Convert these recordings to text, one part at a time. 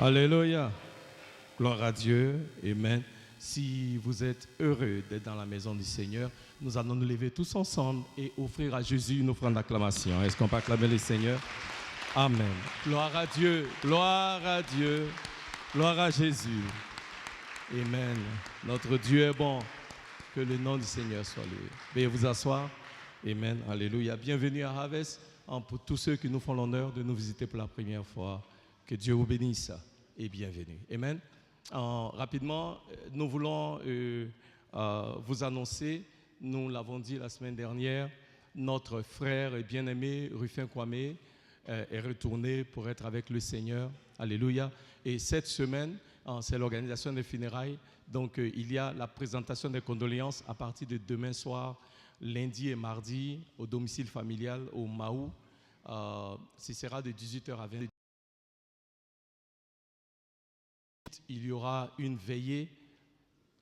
Alléluia. Gloire à Dieu. Amen. Si vous êtes heureux d'être dans la maison du Seigneur, nous allons nous lever tous ensemble et offrir à Jésus une offrande d'acclamation. Est-ce qu'on peut acclamer le Seigneur? Amen. Gloire à Dieu. Gloire à Dieu. Gloire à Jésus. Amen. Notre Dieu est bon. Que le nom du Seigneur soit loué. Veuillez vous asseoir. Amen. Alléluia. Bienvenue à Harvest. Pour tous ceux qui nous font l'honneur de nous visiter pour la première fois, que Dieu vous bénisse et bienvenue. Amen. Rapidement, nous voulons vous annoncer, nous l'avons dit la semaine dernière, notre frère et bien-aimé Rufin Kwame est retourné pour être avec le Seigneur. Alléluia. Et cette semaine, c'est l'organisation des funérailles. Donc, il y a la présentation des condoléances à partir de demain soir, lundi et mardi, au domicile familial au Mahou. Ce sera de 18h à 20h. Il y aura une veillée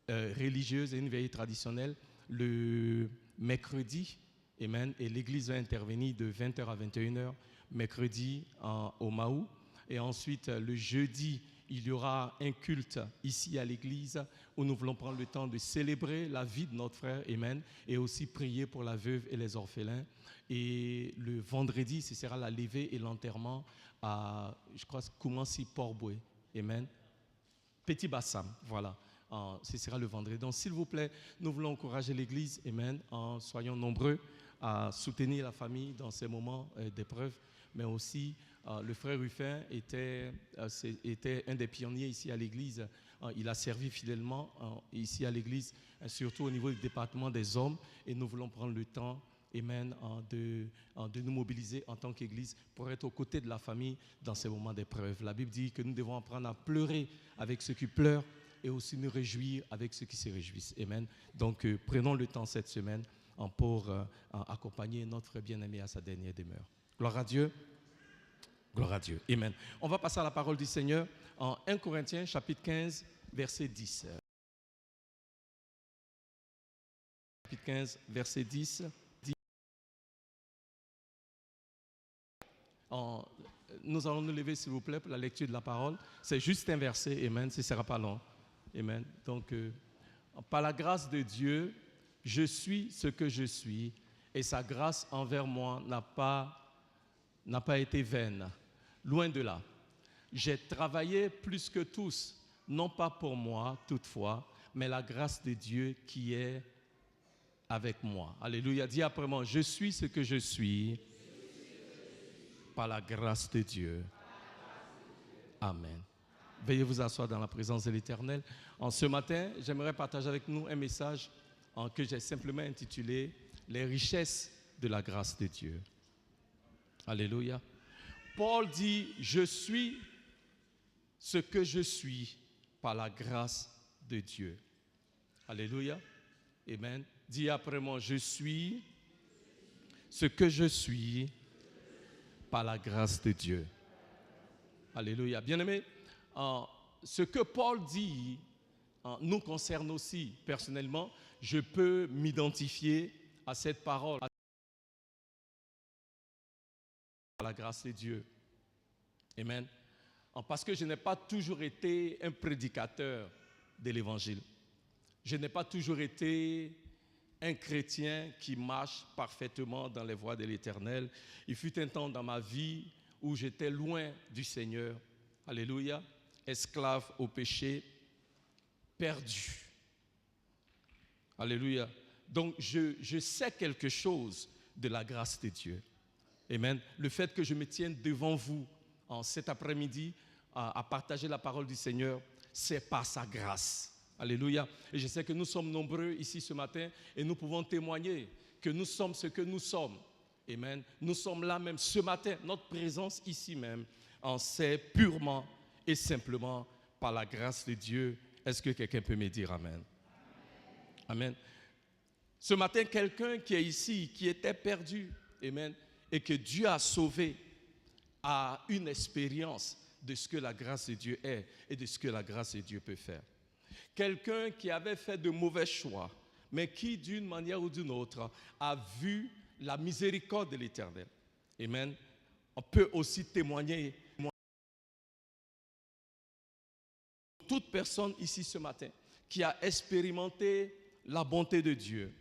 religieuse et une veillée traditionnelle le mercredi. Amen. Et l'église va intervenir de 20h à 21h, mercredi au Mahou. Et ensuite, le jeudi, il y aura un culte ici à l'église où nous voulons prendre le temps de célébrer la vie de notre frère, amen, et aussi prier pour la veuve et les orphelins. Et le vendredi, ce sera la levée et l'enterrement à, je crois, Koumansi Port-Boué, amen. Petit Bassam, voilà. Ce sera le vendredi. Donc, s'il vous plaît, nous voulons encourager l'église, amen, soyons nombreux à soutenir la famille dans ces moments d'épreuve, mais aussi le frère Rufin était un des pionniers ici à l'église. Il a servi fidèlement ici à l'église, surtout au niveau du département des hommes. Et nous voulons prendre le temps, amen, de nous mobiliser en tant qu'église pour être aux côtés de la famille dans ces moments d'épreuve. La Bible dit que nous devons apprendre à pleurer avec ceux qui pleurent et aussi nous réjouir avec ceux qui se réjouissent. Amen. Donc, prenons le temps cette semaine pour accompagner notre bien-aimé à sa dernière demeure. Gloire à Dieu. Gloire à Dieu. Amen. On va passer à la parole du Seigneur en 1 Corinthiens chapitre 15, verset 10. Chapitre 15, verset 10. Nous allons nous lever, s'il vous plaît, pour la lecture de la parole. C'est juste un verset, amen, ce ne sera pas long. Amen. Donc, par la grâce de Dieu, je suis ce que je suis, et sa grâce envers moi n'a pas été vaine. Loin de là. J'ai travaillé plus que tous, non pas pour moi toutefois, mais la grâce de Dieu qui est avec moi. Alléluia. Dis après moi, je suis ce que je suis par la grâce de Dieu. Amen. Veuillez vous asseoir dans la présence de l'Éternel. Ce matin, j'aimerais partager avec nous un message que j'ai simplement intitulé « Les richesses de la grâce de Dieu ». Alléluia. Paul dit, je suis ce que je suis par la grâce de Dieu. Alléluia. Amen. Dis après moi, je suis ce que je suis par la grâce de Dieu. Alléluia. Bien-aimés, ce que Paul dit nous concerne aussi personnellement. Je peux m'identifier à cette parole. La grâce de Dieu. Amen. Parce que je n'ai pas toujours été un prédicateur de l'évangile. Je n'ai pas toujours été un chrétien qui marche parfaitement dans les voies de l'Éternel. Il fut un temps dans ma vie où j'étais loin du Seigneur. Alléluia. Esclave au péché, perdu. Alléluia. Donc je sais quelque chose de la grâce de Dieu. Amen. Le fait que je me tienne devant vous en cet après-midi à partager la parole du Seigneur, c'est par sa grâce. Alléluia. Et je sais que nous sommes nombreux ici ce matin et nous pouvons témoigner que nous sommes ce que nous sommes. Amen. Nous sommes là même ce matin. Notre présence ici même, c'est purement et simplement par la grâce de Dieu. Est-ce que quelqu'un peut me dire amen? Amen. Ce matin, quelqu'un qui est ici, qui était perdu, amen, et que Dieu a sauvé, a une expérience de ce que la grâce de Dieu est et de ce que la grâce de Dieu peut faire. Quelqu'un qui avait fait de mauvais choix, mais qui d'une manière ou d'une autre a vu la miséricorde de l'Éternel. Amen. On peut aussi témoigner toute personne ici ce matin qui a expérimenté la bonté de Dieu,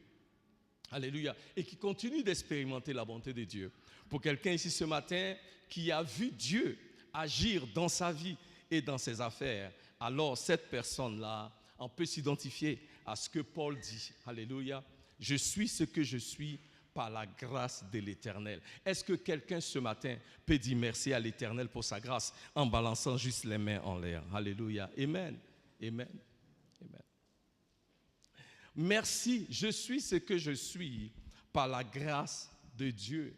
alléluia, et qui continue d'expérimenter la bonté de Dieu, pour quelqu'un ici ce matin qui a vu Dieu agir dans sa vie et dans ses affaires, alors cette personne-là, on peut s'identifier à ce que Paul dit, alléluia, je suis ce que je suis par la grâce de l'Éternel. Est-ce que quelqu'un ce matin peut dire merci à l'Éternel pour sa grâce en balançant juste les mains en l'air? Alléluia. Amen. Amen. Amen. Merci, je suis ce que je suis par la grâce de Dieu.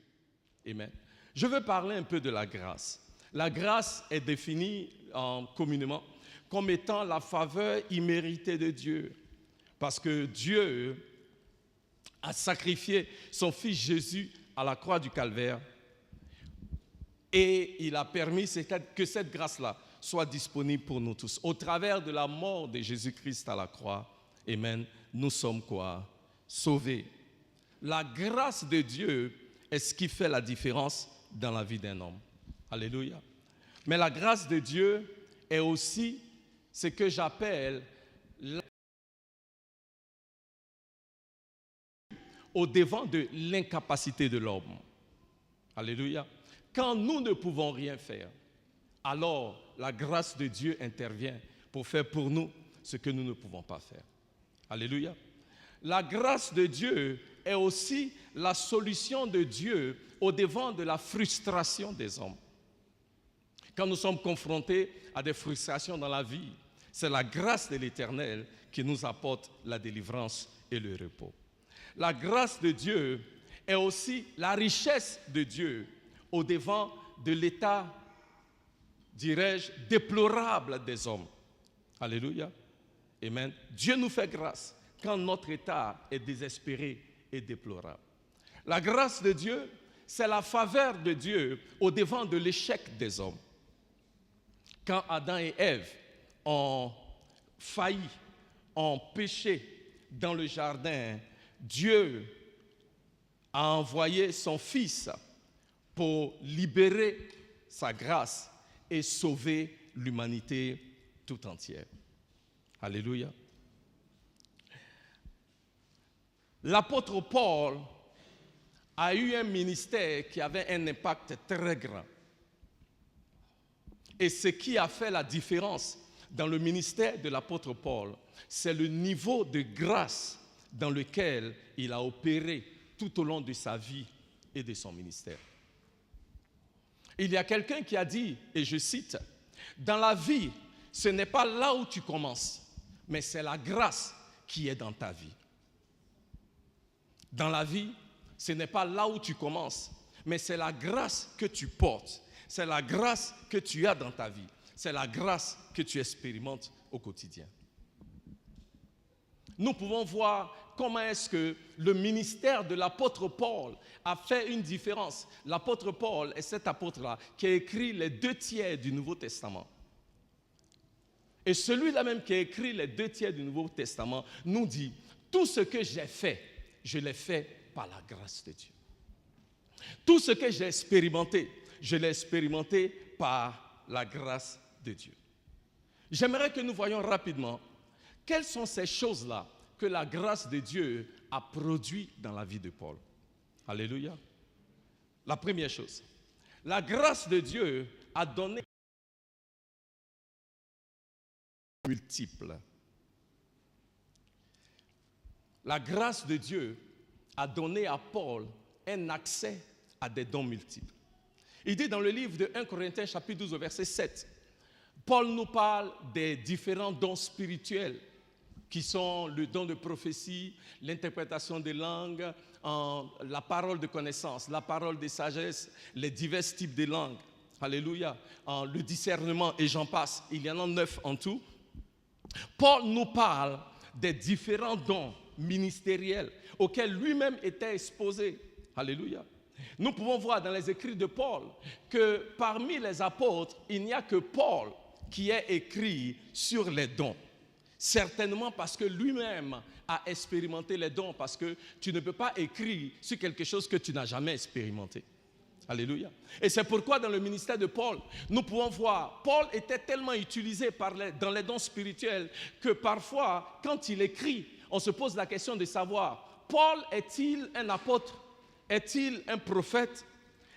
Amen. Je veux parler un peu de la grâce. La grâce est définie communément comme étant la faveur imméritée de Dieu. Parce que Dieu a sacrifié son fils Jésus à la croix du Calvaire et il a permis que cette grâce-là soit disponible pour nous tous. Au travers de la mort de Jésus-Christ à la croix, amen, nous sommes quoi? Sauvés. La grâce de Dieu est ce qui fait la différence dans la vie d'un homme. Alléluia. Mais la grâce de Dieu est aussi ce que j'appelle au-devant de l'incapacité de l'homme. Alléluia. Quand nous ne pouvons rien faire, alors la grâce de Dieu intervient pour faire pour nous ce que nous ne pouvons pas faire. Alléluia. La grâce de Dieu est aussi la solution de Dieu au-devant de la frustration des hommes. Quand nous sommes confrontés à des frustrations dans la vie, c'est la grâce de l'Éternel qui nous apporte la délivrance et le repos. La grâce de Dieu est aussi la richesse de Dieu au-devant de l'état, dirais-je, déplorable des hommes. Alléluia. Amen. Dieu nous fait grâce quand notre état est désespéré et déplorable. La grâce de Dieu, c'est la faveur de Dieu au-devant de l'échec des hommes. Quand Adam et Ève ont failli, ont péché dans le jardin, Dieu a envoyé son Fils pour libérer sa grâce et sauver l'humanité tout entière. Alléluia. L'apôtre Paul a eu un ministère qui avait un impact très grand. Et ce qui a fait la différence dans le ministère de l'apôtre Paul, c'est le niveau de grâce dans lequel il a opéré tout au long de sa vie et de son ministère. Il y a quelqu'un qui a dit, et je cite, « Dans la vie, ce n'est pas là où tu commences, mais c'est la grâce qui est dans ta vie. » Dans la vie, ce n'est pas là où tu commences, mais c'est la grâce que tu portes. C'est la grâce que tu as dans ta vie. C'est la grâce que tu expérimentes au quotidien. Nous pouvons voir comment est-ce que le ministère de l'apôtre Paul a fait une différence. L'apôtre Paul est cet apôtre-là qui a écrit les 2/3 du Nouveau Testament. Et celui-là même qui a écrit les 2/3 du Nouveau Testament nous dit, tout ce que j'ai fait, je l'ai fait par la grâce de Dieu. Tout ce que j'ai expérimenté, je l'ai expérimenté par la grâce de Dieu. J'aimerais que nous voyions rapidement quelles sont ces choses-là que la grâce de Dieu a produit dans la vie de Paul. Alléluia. La première chose, la grâce de Dieu a donné multiples. La grâce de Dieu a donné à Paul un accès à des dons multiples. Il dit dans le livre de 1 Corinthiens chapitre 12 verset 7, Paul nous parle des différents dons spirituels qui sont le don de prophétie, l'interprétation des langues, la parole de connaissance, la parole de sagesse, les divers types de langues. Alléluia. Le discernement et j'en passe. Il y en a 9 en tout. Paul nous parle des différents dons ministériels auxquels lui-même était exposé. Alléluia. Nous pouvons voir dans les écrits de Paul que parmi les apôtres, il n'y a que Paul qui est écrit sur les dons. Certainement parce que lui-même a expérimenté les dons, parce que tu ne peux pas écrire sur quelque chose que tu n'as jamais expérimenté. Alléluia. Et c'est pourquoi dans le ministère de Paul, nous pouvons voir, Paul était tellement utilisé dans les dons spirituels que parfois, quand il écrit, on se pose la question de savoir, Paul est-il un apôtre? Est-il un prophète?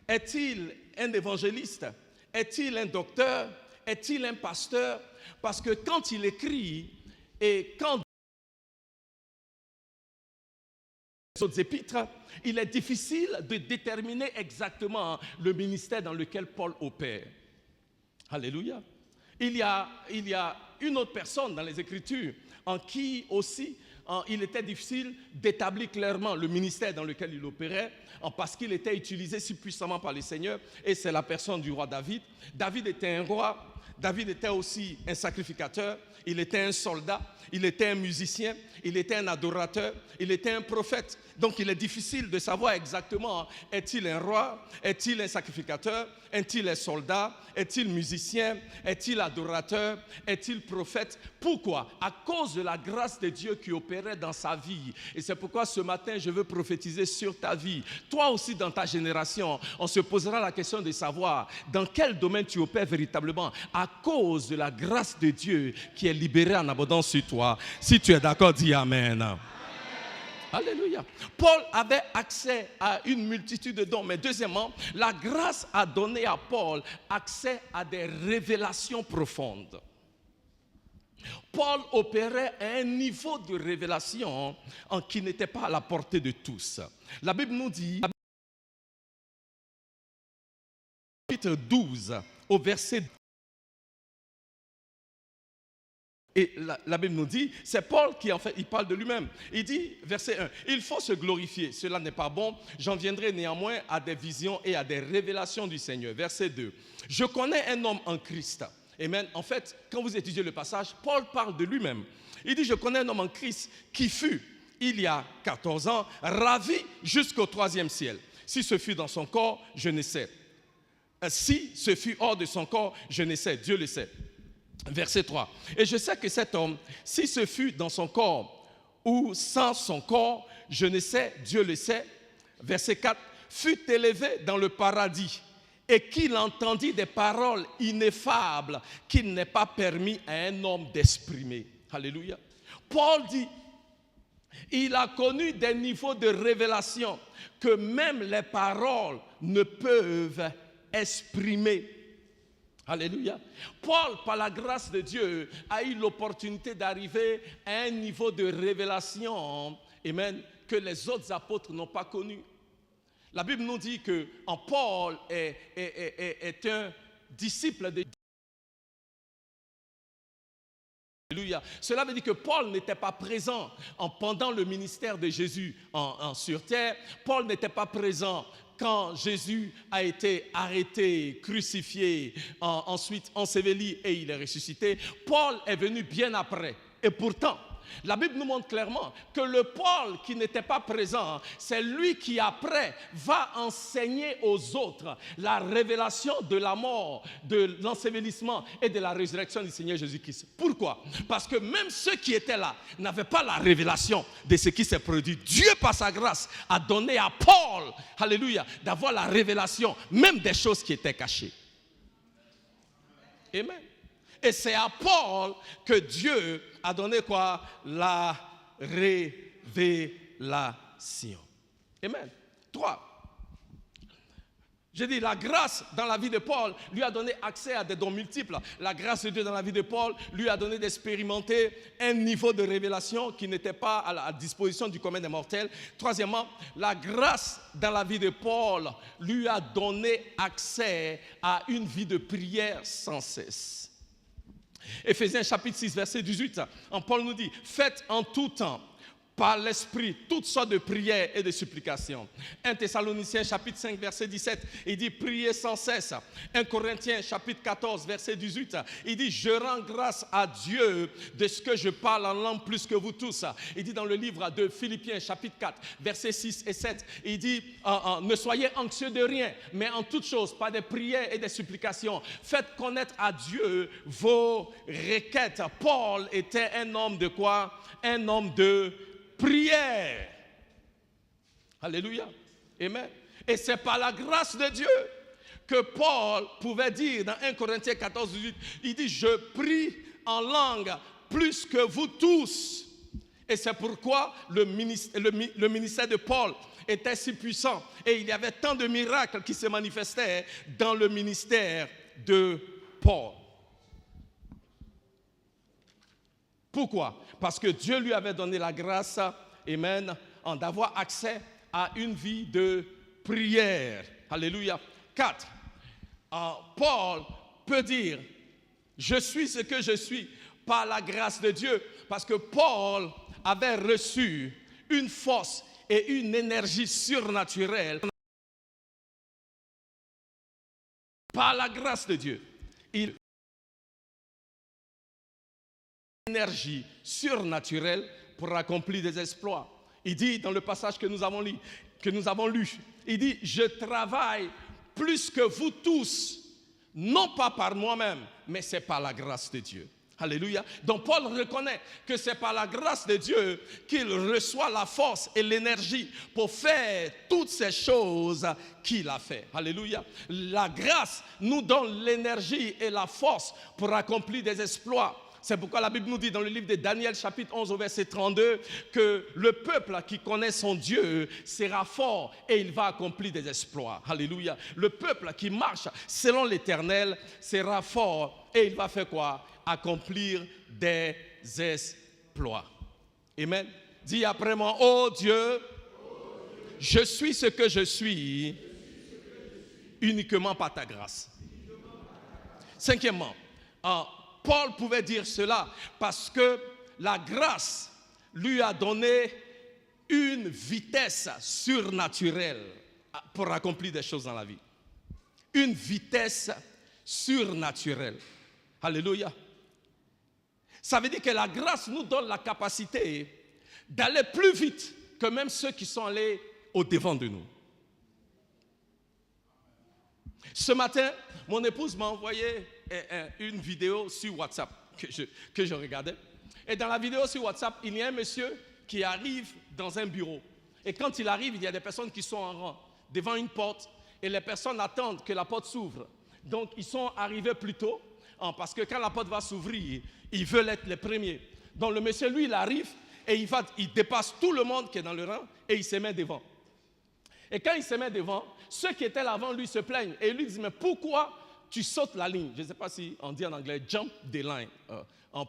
Est-il un évangéliste? Est-il un docteur? Est-il un pasteur? Parce que quand il écrit et quand les autres épîtres, il est difficile de déterminer exactement le ministère dans lequel Paul opère. Alléluia. Il y a une autre personne dans les Écritures en qui aussi il était difficile d'établir clairement le ministère dans lequel il opérait parce qu'il était utilisé si puissamment par le Seigneur, et c'est la personne du roi David. David était un roi, David était aussi un sacrificateur, il était un soldat, il était un musicien, il était un adorateur, il était un prophète. Donc il est difficile de savoir exactement, est-il un roi, est-il un sacrificateur, est-il un soldat, est-il musicien, est-il adorateur, est-il prophète? Pourquoi? À cause de la grâce de Dieu qui opérait dans sa vie. Et c'est pourquoi ce matin, je veux prophétiser sur ta vie. Toi aussi dans ta génération, on se posera la question de savoir dans quel domaine tu opères véritablement à cause de la grâce de Dieu qui est libérée en abondance sur toi. Si tu es d'accord, dis Amen. Alléluia. Paul avait accès à une multitude de dons. Mais deuxièmement, la grâce a donné à Paul accès à des révélations profondes. Paul opérait à un niveau de révélation qui n'était pas à la portée de tous. La Bible nous dit, chapitre 12, au verset 2. Et la Bible nous dit, c'est Paul qui en fait, il parle de lui-même. Il dit, verset 1, il faut se glorifier, cela n'est pas bon, j'en viendrai néanmoins à des visions et à des révélations du Seigneur. Verset 2, je connais un homme en Christ. Amen. En fait, quand vous étudiez le passage, Paul parle de lui-même. Il dit, je connais un homme en Christ qui fut, il y a 14 ans, ravi jusqu'au 3e ciel. Si ce fut dans son corps, je ne sais. Si ce fut hors de son corps, je ne sais, Dieu le sait. Verset 3. Et je sais que cet homme, si ce fut dans son corps ou sans son corps, je ne sais, Dieu le sait. Verset 4. Fut élevé dans le paradis et qu'il entendit des paroles ineffables qu'il n'est pas permis à un homme d'exprimer. Alléluia. Paul dit, il a connu des niveaux de révélation que même les paroles ne peuvent exprimer. Alléluia. Paul, par la grâce de Dieu, a eu l'opportunité d'arriver à un niveau de révélation, amen, que les autres apôtres n'ont pas connu. La Bible nous dit que Paul est un disciple de Dieu. Alléluia. Cela veut dire que Paul n'était pas présent pendant le ministère de Jésus sur terre. Paul n'était pas présent quand Jésus a été arrêté, crucifié, ensuite enseveli et il est ressuscité. Paul est venu bien après. Et pourtant, la Bible nous montre clairement que le Paul qui n'était pas présent, c'est lui qui après va enseigner aux autres la révélation de la mort, de l'ensevelissement et de la résurrection du Seigneur Jésus-Christ. Pourquoi? Parce que même ceux qui étaient là n'avaient pas la révélation de ce qui s'est produit. Dieu, par sa grâce, a donné à Paul, alléluia, d'avoir la révélation même des choses qui étaient cachées. Amen. Et c'est à Paul que Dieu a donné quoi? La révélation. Amen. 3. J'ai dit, la grâce dans la vie de Paul lui a donné accès à des dons multiples. La grâce de Dieu dans la vie de Paul lui a donné d'expérimenter un niveau de révélation qui n'était pas à la disposition du commun des mortels. Troisièmement, la grâce dans la vie de Paul lui a donné accès à une vie de prière sans cesse. Éphésiens chapitre 6, verset 18, Paul nous dit, faites en tout temps, par l'Esprit, toutes sortes de prières et de supplications. 1 Thessaloniciens chapitre 5, verset 17, il dit, priez sans cesse. 1 Corinthiens chapitre 14, verset 18, il dit, je rends grâce à Dieu de ce que je parle en langue plus que vous tous. Il dit dans le livre de Philippiens chapitre 4, verset 6 et 7, il dit, ne soyez anxieux de rien, mais en toutes choses, par des prières et des supplications, faites connaître à Dieu vos requêtes. Paul était un homme de quoi? Un homme de prière. Alléluia. Amen. Et c'est par la grâce de Dieu que Paul pouvait dire dans 1 Corinthiens 14, 18, il dit, je prie en langue plus que vous tous. Et c'est pourquoi le ministère de Paul était si puissant. Et il y avait tant de miracles qui se manifestaient dans le ministère de Paul. Pourquoi? Parce que Dieu lui avait donné la grâce, amen, d'avoir accès à une vie de prière. Alléluia. 4. Paul peut dire, je suis ce que je suis par la grâce de Dieu. Parce que Paul avait reçu une force et une énergie surnaturelle par la grâce de Dieu. Il a une énergie surnaturelle pour accomplir des exploits. Il dit dans le passage que nous avons lu, il dit, je travaille plus que vous tous, non pas par moi-même, mais c'est par la grâce de Dieu. Alléluia. Donc Paul reconnaît que c'est par la grâce de Dieu qu'il reçoit la force et l'énergie pour faire toutes ces choses qu'il a fait. Alléluia. La grâce nous donne l'énergie et la force pour accomplir des exploits. C'est pourquoi la Bible nous dit dans le livre de Daniel chapitre 11 au verset 32 que le peuple qui connaît son Dieu sera fort et il va accomplir des exploits. Alléluia. Le peuple qui marche selon l'Éternel sera fort et il va faire quoi? Accomplir des exploits. Amen. Dis après moi, oh Dieu, je suis ce que je suis uniquement par ta grâce. Cinquièmement, Paul pouvait dire cela parce que la grâce lui a donné une vitesse surnaturelle pour accomplir des choses dans la vie. Une vitesse surnaturelle. Alléluia. Ça veut dire que la grâce nous donne la capacité d'aller plus vite que même ceux qui sont allés au-devant de nous. Ce matin, mon épouse m'a envoyé une vidéo sur WhatsApp que je regardais. Et dans la vidéo sur WhatsApp, il y a un monsieur qui arrive dans un bureau. Et quand il arrive, il y a des personnes qui sont en rang devant une porte et les personnes attendent que la porte s'ouvre. Donc, ils sont arrivés plus tôt parce que quand la porte va s'ouvrir, ils veulent être les premiers. Donc, le monsieur, lui, il arrive et il dépasse tout le monde qui est dans le rang et il se met devant. Et quand il se met devant, ceux qui étaient là avant lui se plaignent et lui disent, mais pourquoi tu sautes la ligne? Je ne sais pas si on dit en anglais, jump the line.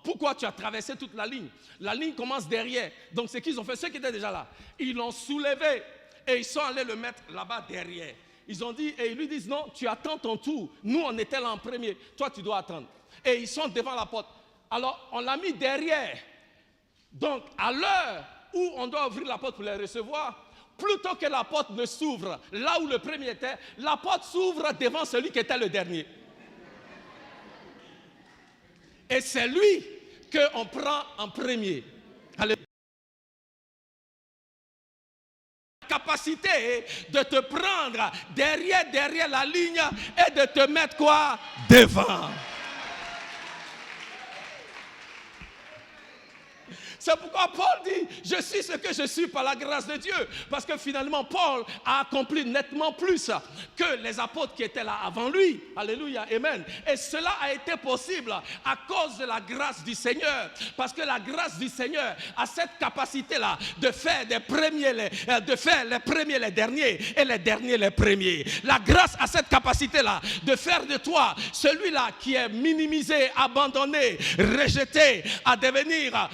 Pourquoi tu as traversé toute la ligne? La ligne commence derrière. Donc ce qu'ils ont fait, ceux qui étaient déjà là, ils l'ont soulevé et ils sont allés le mettre là-bas derrière. Ils ont dit, et ils lui disent, non, tu attends ton tour. Nous, on était là en premier. Toi, tu dois attendre. Et ils sont devant la porte. Alors, on l'a mis derrière. Donc, à l'heure où on doit ouvrir la porte pour les recevoir, plutôt que la porte ne s'ouvre là où le premier était, la porte s'ouvre devant celui qui était le dernier. Et c'est lui qu'on prend en premier. Allez. La capacité de te prendre derrière la ligne et de te mettre quoi? Devant. C'est pourquoi Paul dit, je suis ce que je suis par la grâce de Dieu. Parce que finalement, Paul a accompli nettement plus que les apôtres qui étaient là avant lui. Alléluia, amen. Et cela a été possible à cause de la grâce du Seigneur. Parce que la grâce du Seigneur a cette capacité-là de faire les premiers les derniers et les derniers les premiers. La grâce a cette capacité-là de faire de toi celui-là qui est minimisé, abandonné, rejeté, à devenir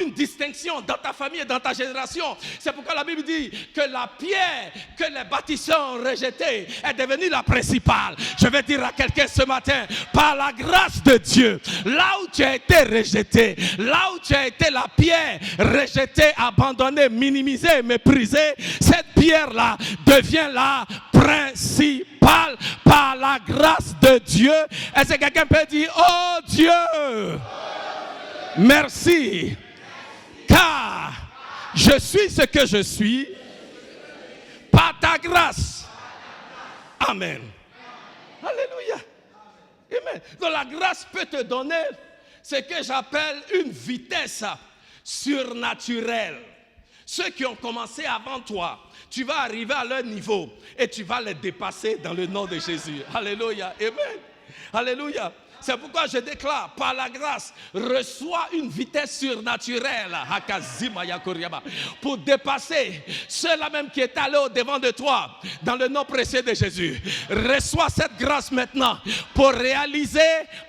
une distinction dans ta famille et dans ta génération. C'est pourquoi la Bible dit que la pierre que les bâtisseurs ont rejetée est devenue la principale. Je vais dire à quelqu'un ce matin, par la grâce de Dieu, là où tu as été rejeté, là où tu as été la pierre rejetée, abandonnée, minimisée, méprisée, cette pierre-là devient la principale par la grâce de Dieu. Est-ce que quelqu'un peut dire, oh Dieu, merci, car je suis ce que je suis par ta grâce. Amen. Alléluia. Amen. Donc la grâce peut te donner ce que j'appelle une vitesse surnaturelle. Ceux qui ont commencé avant toi, tu vas arriver à leur niveau et tu vas les dépasser dans le nom de Jésus. Alléluia. Amen. Alléluia. C'est pourquoi je déclare, par la grâce, reçois une vitesse surnaturelle pour dépasser ceux-là même qui est allé au-devant de toi, dans le nom précieux de Jésus. Reçois cette grâce maintenant pour réaliser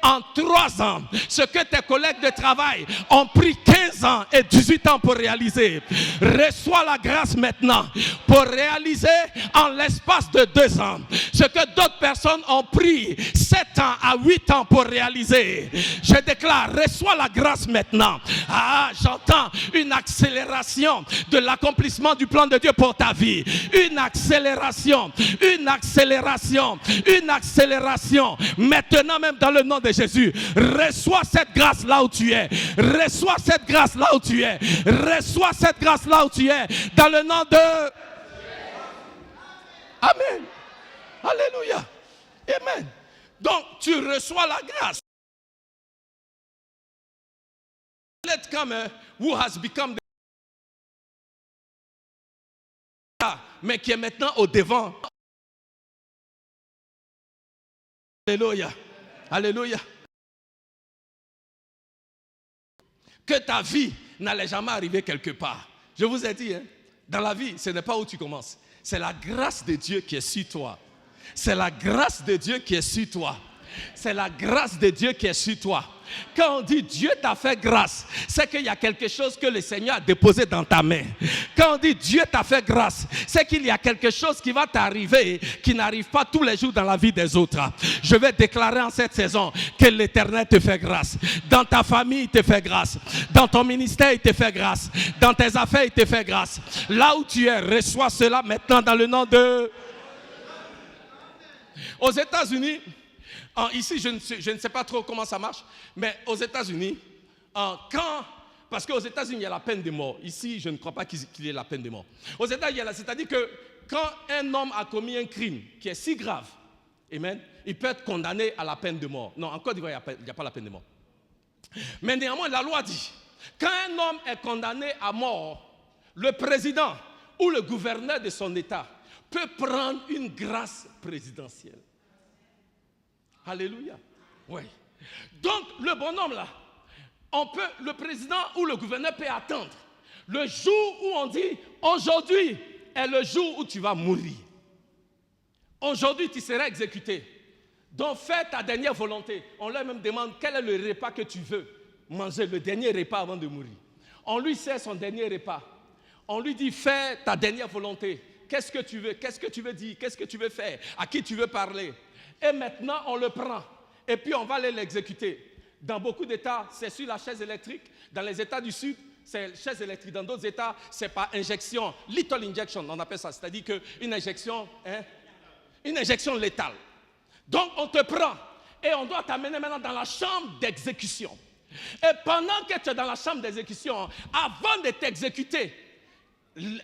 en 3 ans ce que tes collègues de travail ont pris 15 ans et 18 ans pour réaliser. Reçois la grâce maintenant pour réaliser en l'espace de 2 ans ce que d'autres personnes ont pris 7 ans à 8 ans pour réaliser. Je déclare, reçois la grâce maintenant. Ah, j'entends une accélération de l'accomplissement du plan de Dieu pour ta vie. Une accélération, une accélération, une accélération. Maintenant même dans le nom de Jésus, reçois cette grâce là où tu es. Reçois cette grâce là où tu es. Reçois cette grâce là où tu es. Dans le nom de... Amen. Alléluia. Amen. Donc, tu reçois la grâce. Let come who has become mais qui est maintenant au devant. Alléluia. Alléluia. Que ta vie n'allait jamais arriver quelque part. Je vous ai dit, dans la vie, ce n'est pas où tu commences. C'est la grâce de Dieu qui est sur toi. C'est la grâce de Dieu qui est sur toi. C'est la grâce de Dieu qui est sur toi. Quand on dit Dieu t'a fait grâce, c'est qu'il y a quelque chose que le Seigneur a déposé dans ta main. Quand on dit Dieu t'a fait grâce, c'est qu'il y a quelque chose qui va t'arriver qui n'arrive pas tous les jours dans la vie des autres. Je vais déclarer en cette saison que l'Éternel te fait grâce. Dans ta famille, il te fait grâce. Dans ton ministère, il te fait grâce. Dans tes affaires, il te fait grâce. Là où tu es, reçois cela maintenant dans le nom de... Aux États-Unis, ici je ne sais pas trop comment ça marche, mais aux États-Unis, parce qu'aux États-Unis il y a la peine de mort. Ici je ne crois pas qu'il y ait la peine de mort. Aux États-Unis, c'est-à-dire que quand un homme a commis un crime qui est si grave, amen, il peut être condamné à la peine de mort. Non, en Côte d'Ivoire il n'y a pas la peine de mort. Mais néanmoins la loi dit, quand un homme est condamné à mort, le président ou le gouverneur de son État peut prendre une grâce présidentielle. Alléluia. Oui. Donc, le bonhomme là, le président ou le gouverneur peut attendre le jour où on dit, aujourd'hui est le jour où tu vas mourir. Aujourd'hui, tu seras exécuté. Donc, fais ta dernière volonté. On leur même demande quel est le repas que tu veux manger, le dernier repas avant de mourir. On lui sert son dernier repas. On lui dit, fais ta dernière volonté. Qu'est-ce que tu veux? Qu'est-ce que tu veux dire? Qu'est-ce que tu veux faire? À qui tu veux parler? Et maintenant, on le prend. Et puis, on va aller l'exécuter. Dans beaucoup d'États, c'est sur la chaise électrique. Dans les États du Sud, c'est chaise électrique. Dans d'autres États, c'est par injection. Lethal injection, on appelle ça. C'est-à-dire qu'une injection, une injection létale. Donc, on te prend. Et on doit t'amener maintenant dans la chambre d'exécution. Et pendant que tu es dans la chambre d'exécution, avant de t'exécuter,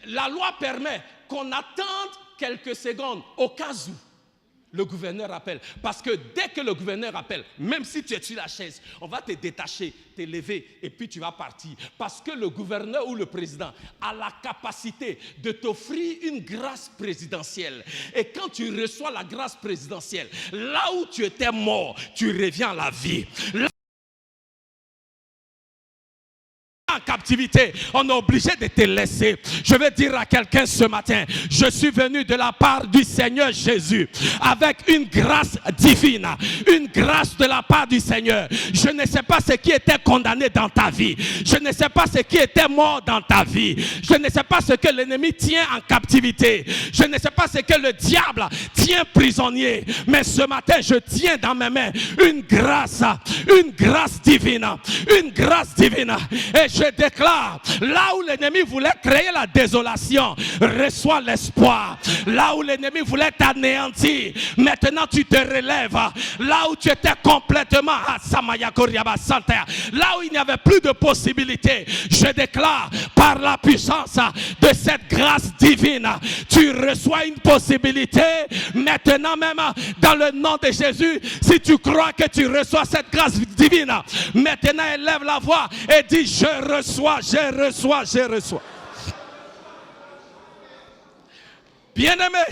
la loi permet qu'on attende quelques secondes au cas où le gouverneur appelle. Parce que dès que le gouverneur appelle, même si tu es sur la chaise, on va te détacher, te lever et puis tu vas partir. Parce que le gouverneur ou le président a la capacité de t'offrir une grâce présidentielle. Et quand tu reçois la grâce présidentielle, là où tu étais mort, tu reviens à la vie. En captivité, on est obligé de te laisser. Je vais dire à quelqu'un ce matin, je suis venu de la part du Seigneur Jésus avec une grâce divine, une grâce de la part du Seigneur. Je ne sais pas ce qui était condamné dans ta vie, je ne sais pas ce qui était mort dans ta vie, je ne sais pas ce que l'ennemi tient en captivité, je ne sais pas ce que le diable tient prisonnier, mais ce matin je tiens dans mes mains une grâce divine, une grâce divine. Et je déclare, là où l'ennemi voulait créer la désolation, reçois l'espoir. Là où l'ennemi voulait t'anéantir, maintenant tu te relèves. Là où tu étais complètement là où il n'y avait plus de possibilité, je déclare par la puissance de cette grâce divine, tu reçois une possibilité maintenant même dans le nom de Jésus. Si tu crois que tu reçois cette grâce divine, maintenant élève la voix et dis je reçois, je reçois, je reçois. Bien-aimé,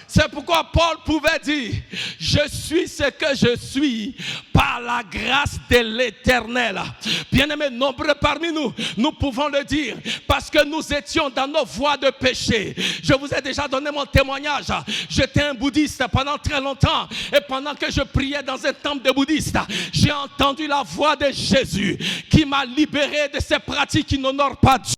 c'est pourquoi Paul pouvait dire, je suis ce que je suis par la grâce de l'Éternel. Bien-aimés, nombreux parmi nous, nous pouvons le dire parce que nous étions dans nos voies de péché. Je vous ai déjà donné mon témoignage. J'étais un bouddhiste pendant très longtemps et pendant que je priais dans un temple de bouddhistes, j'ai entendu la voix de Jésus qui m'a libéré de ces pratiques qui n'honorent pas Dieu.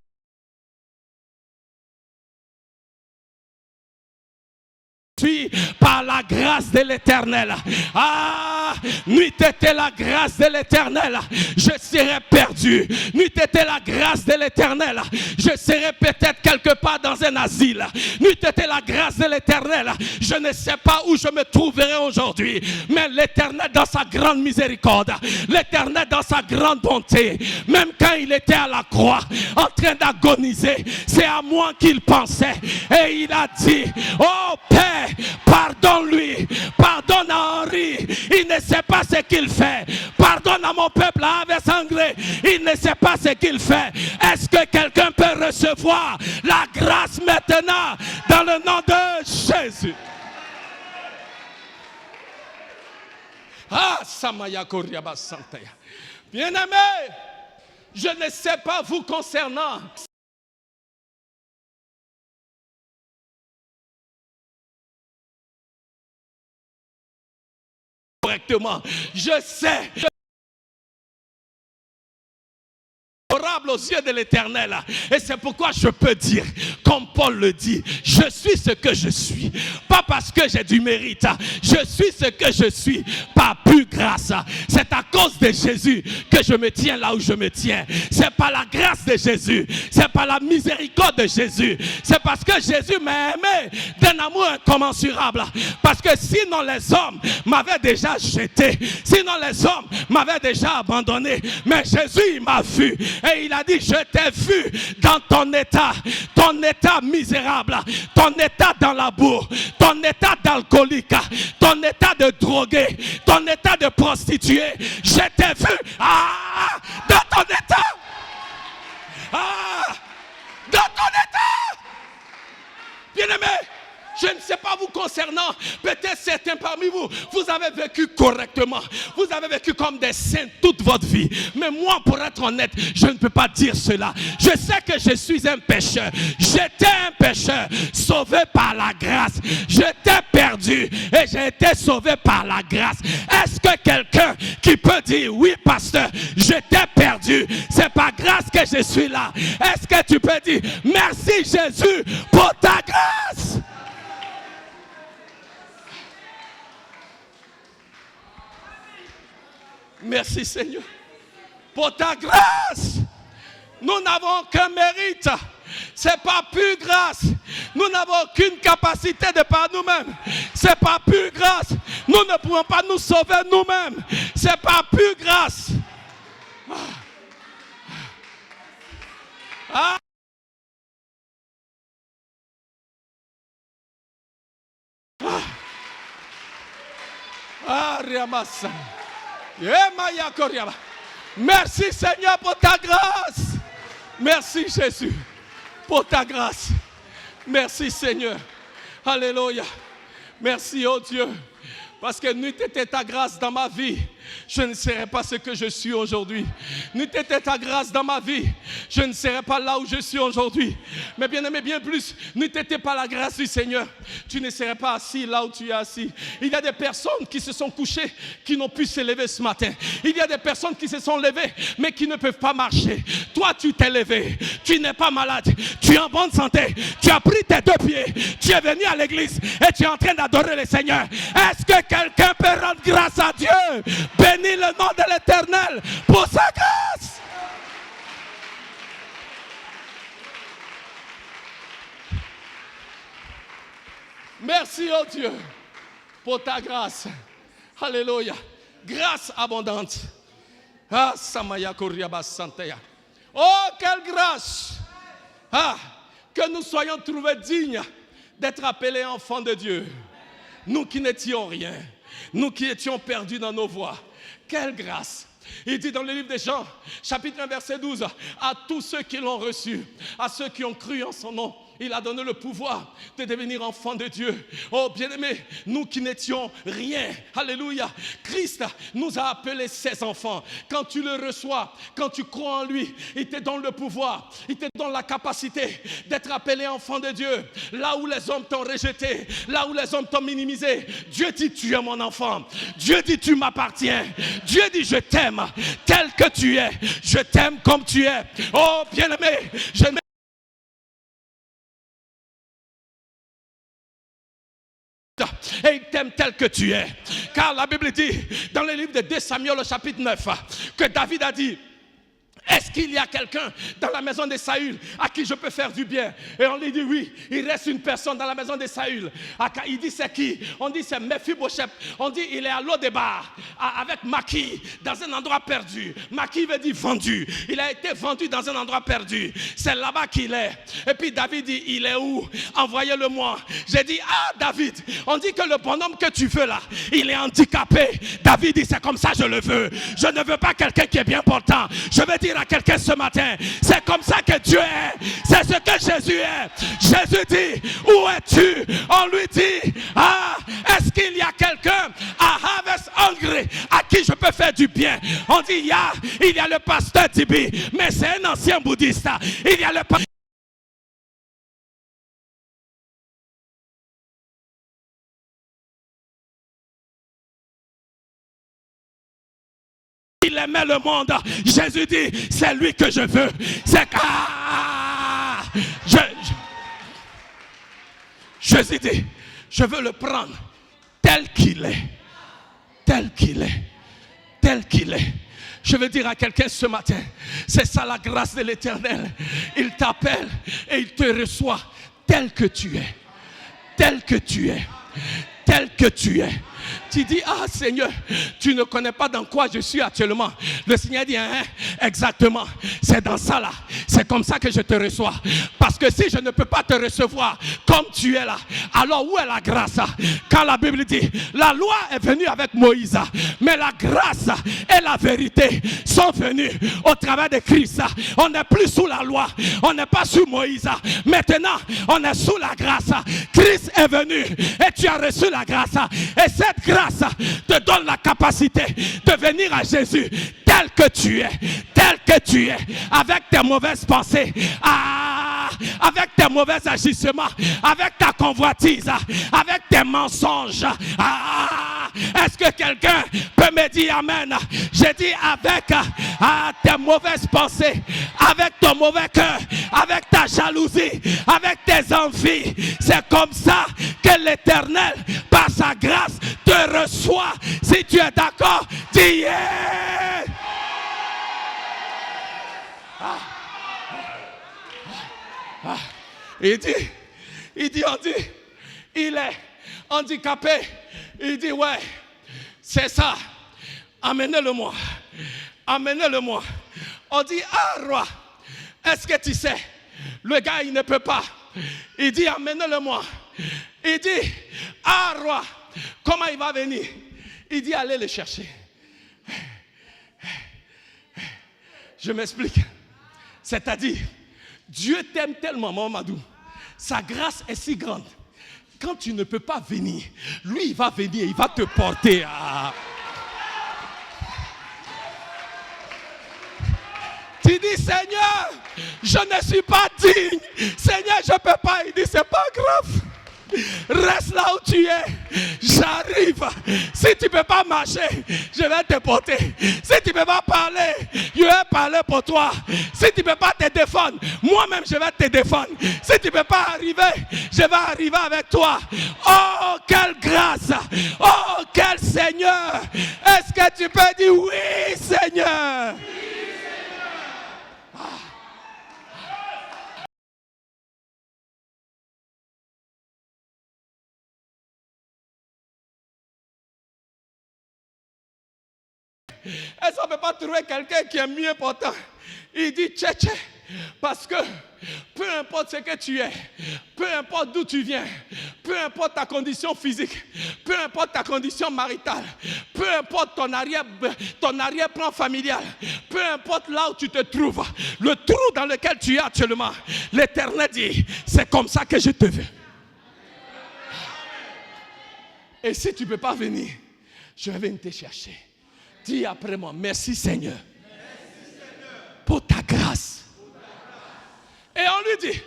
Par la grâce de l'Éternel. Ah, n'eût été la grâce de l'Éternel, je serais perdu. N'eût été la grâce de l'Éternel, je serais peut-être quelque part dans un asile. N'eût été la grâce de l'Éternel, je ne sais pas où je me trouverais aujourd'hui. Mais l'Éternel dans sa grande miséricorde, l'Éternel dans sa grande bonté, même quand il était à la croix en train d'agoniser, c'est à moi qu'il pensait. Et il a dit, oh Père, pardonne-lui, pardonne à Henri, il ne sait pas ce qu'il fait. Pardonne à mon peuple avec sangré, il ne sait pas ce qu'il fait. Est-ce que quelqu'un peut recevoir la grâce maintenant dans le nom de Jésus? Ah, Samaya Koriaba Santaya. Bien-aimé, je ne sais pas vous concernant. Correctement, je sais aux yeux de l'Éternel, et c'est pourquoi je peux dire comme Paul le dit, je suis ce que je suis, pas parce que j'ai du mérite, je suis ce que je suis par pure grâce. C'est à cause de Jésus que je me tiens là où je me tiens. C'est par la grâce de Jésus, c'est par la miséricorde de Jésus, c'est parce que Jésus m'a aimé d'un amour incommensurable. Parce que sinon les hommes m'avaient déjà jeté, sinon les hommes m'avaient déjà abandonné, mais Jésus il m'a vu. Et il a dit, je t'ai vu dans ton état misérable, ton état dans la bourre, ton état d'alcoolique, ton état de drogué, ton état de prostituée. Je t'ai vu dans ton état. Dans ton état. Bien-aimé, je ne sais pas vous concernant, peut-être certains parmi vous, vous avez vécu correctement, vous avez vécu comme des saints toute votre vie. Mais moi, pour être honnête, je ne peux pas dire cela. Je sais que je suis un pécheur. J'étais un pécheur, sauvé par la grâce. J'étais perdu et j'ai été sauvé par la grâce. Est-ce que quelqu'un qui peut dire, oui pasteur, j'étais perdu, c'est par grâce que je suis là? Est-ce que tu peux dire, merci Jésus pour ta grâce? Merci Seigneur pour ta grâce. Nous n'avons aucun mérite. C'est pas pure grâce. Nous n'avons aucune capacité de par nous-mêmes. C'est pas pure grâce. Nous ne pouvons pas nous sauver nous-mêmes. C'est pas pure grâce. Riamassa. Merci Seigneur pour ta grâce. Merci Jésus pour ta grâce. Merci Seigneur. Alléluia. Merci oh Dieu. Parce que n'eût été ta grâce dans ma vie, je ne serais pas ce que je suis aujourd'hui. N'eût été ta grâce dans ma vie, je ne serais pas là où je suis aujourd'hui. Mais bien aimé, bien plus, n'eût été pas la grâce du Seigneur, tu ne serais pas assis là où tu es assis. Il y a des personnes qui se sont couchées, qui n'ont pu se lever ce matin. Il y a des personnes qui se sont levées, mais qui ne peuvent pas marcher. Toi, tu t'es levé, tu n'es pas malade, tu es en bonne santé, tu as pris tes deux pieds, tu es venu à l'église et tu es en train d'adorer le Seigneur. Est-ce que quelqu'un peut rendre grâce à Dieu? Bénis le nom de l'Éternel pour sa grâce. Merci oh Dieu pour ta grâce. Alléluia. Grâce abondante. Ah, Samaya Koriaba Santeya. Oh, quelle grâce. Que nous soyons trouvés dignes d'être appelés enfants de Dieu. Nous qui n'étions rien. Nous qui étions perdus dans nos voies. Quelle grâce! Il dit dans le livre de Jean, chapitre 1, verset 12, à tous ceux qui l'ont reçu, à ceux qui ont cru en son nom, il a donné le pouvoir de devenir enfant de Dieu. Oh, bien-aimés, nous qui n'étions rien, alléluia, Christ nous a appelés ses enfants. Quand tu le reçois, quand tu crois en lui, il te donne le pouvoir, il te donne la capacité d'être appelé enfant de Dieu. Là où les hommes t'ont rejeté, là où les hommes t'ont minimisé, Dieu dit tu es mon enfant. Dieu dit tu m'appartiens. Dieu dit je t'aime tel que tu es. Je t'aime comme tu es. Oh, bien-aimé, je m'aime. Et il t'aime tel que tu es. Car la Bible dit dans le livre de 2 Samuel au chapitre 9 que David a dit: est-ce qu'il y a quelqu'un dans la maison de Saül à qui je peux faire du bien? Et on lui dit oui, il reste une personne dans la maison de Saül. Il dit c'est qui? On dit c'est Mephibosheth. On dit il est à Lo-Débar avec Maki dans un endroit perdu. Maki veut dire vendu. Il a été vendu dans un endroit perdu. C'est là-bas qu'il est. Et puis David dit il est où? Envoyez-le-moi. J'ai dit David, on dit que le bonhomme que tu veux là, il est handicapé. David dit c'est comme ça je le veux. Je ne veux pas quelqu'un qui est bien portant. Je veux dire à quelqu'un ce matin, c'est comme ça que Dieu est, c'est ce que Jésus est. Jésus dit, où es-tu? On lui dit, est-ce qu'il y a quelqu'un à Harvest Hungry à qui je peux faire du bien? On dit, il y a le pasteur Tibi, mais c'est un ancien bouddhiste. Il y a le pasteur. Il aimait le monde. Jésus dit, c'est lui que je veux. C'est Jésus dit, je veux le prendre tel qu'il est. Tel qu'il est. Tel qu'il est. Je veux dire à quelqu'un ce matin, c'est ça la grâce de l'Éternel. Il t'appelle et il te reçoit tel que tu es. Tel que tu es. Tel que tu es. Tu dis, Seigneur, tu ne connais pas dans quoi je suis actuellement. Le Seigneur dit, exactement, c'est dans ça là. C'est comme ça que je te reçois. Parce que si je ne peux pas te recevoir comme tu es là, alors où est la grâce? Quand la Bible dit, la loi est venue avec Moïse, mais la grâce et la vérité sont venues au travers de Christ. On n'est plus sous la loi, on n'est pas sous Moïse. Maintenant, on est sous la grâce. Christ est venu et tu as reçu la grâce. Et cette grâce te donne la capacité de venir à Jésus tel que tu es, avec tes mauvaises pensées, avec tes mauvais agissements, avec ta convoitise, avec tes mensonges. Est-ce que quelqu'un peut me dire amen? J'ai dit avec tes mauvaises pensées, avec ton mauvais cœur, avec ta jalousie, avec tes envies. C'est comme ça que l'Éternel, par sa grâce, te reçoit. Si tu es d'accord, dis yeah! Il dit, il est handicapé. Il dit, ouais, c'est ça. Amenez-le-moi. Amenez-le-moi. On dit, roi, est-ce que tu sais? Le gars, il ne peut pas. Il dit, amenez-le-moi. Il dit, roi, comment il va venir? Il dit, allez le chercher. Je m'explique. C'est-à-dire, Dieu t'aime tellement, Mamadou. Sa grâce est si grande. Quand tu ne peux pas venir, lui, il va venir, il va te porter à... Tu dis, Seigneur, je ne suis pas digne. Seigneur, je ne peux pas. Il dit, c'est pas grave. Reste là où tu es. J'arrive. Si tu ne peux pas marcher, je vais te porter. Si tu ne peux pas parler, je vais parler pour toi. Si tu ne peux pas te défendre, moi-même je vais te défendre. Si tu ne peux pas arriver, je vais arriver avec toi. Oh, quelle grâce. Oh, quel Seigneur. Est-ce que tu peux dire oui, Seigneur? Est-ce qu'on ne peut pas trouver quelqu'un qui est mieux portant? Il dit, tché, Parce que peu importe ce que tu es, peu importe d'où tu viens, peu importe ta condition physique, peu importe ta condition maritale, peu importe ton arrière-plan familial, peu importe là où tu te trouves, le trou dans lequel tu es actuellement, l'Éternel dit, c'est comme ça que je te veux. Et si tu ne peux pas venir, je vais venir te chercher. Dis après moi, merci Seigneur, pour ta grâce. Et on lui dit,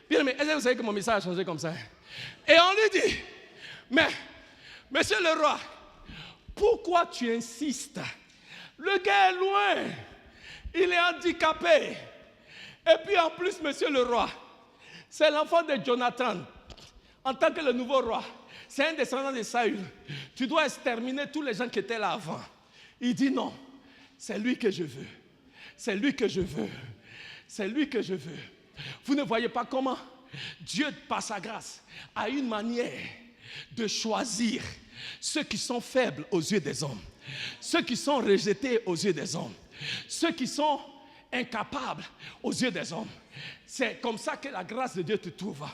bien aimé, est-ce que vous savez que mon message a changé comme ça? Et on lui dit, mais, monsieur le roi, pourquoi tu insistes? Le gars est loin, il est handicapé. Et puis en plus, monsieur le roi, c'est l'enfant de Jonathan, en tant que le nouveau roi. C'est un descendant de Saül. Tu dois exterminer tous les gens qui étaient là avant. Il dit non, c'est lui que je veux. C'est lui que je veux. C'est lui que je veux. Vous ne voyez pas comment Dieu, par sa grâce, a une manière de choisir ceux qui sont faibles aux yeux des hommes, ceux qui sont rejetés aux yeux des hommes, ceux qui sont incapables aux yeux des hommes. C'est comme ça que la grâce de Dieu te trouve.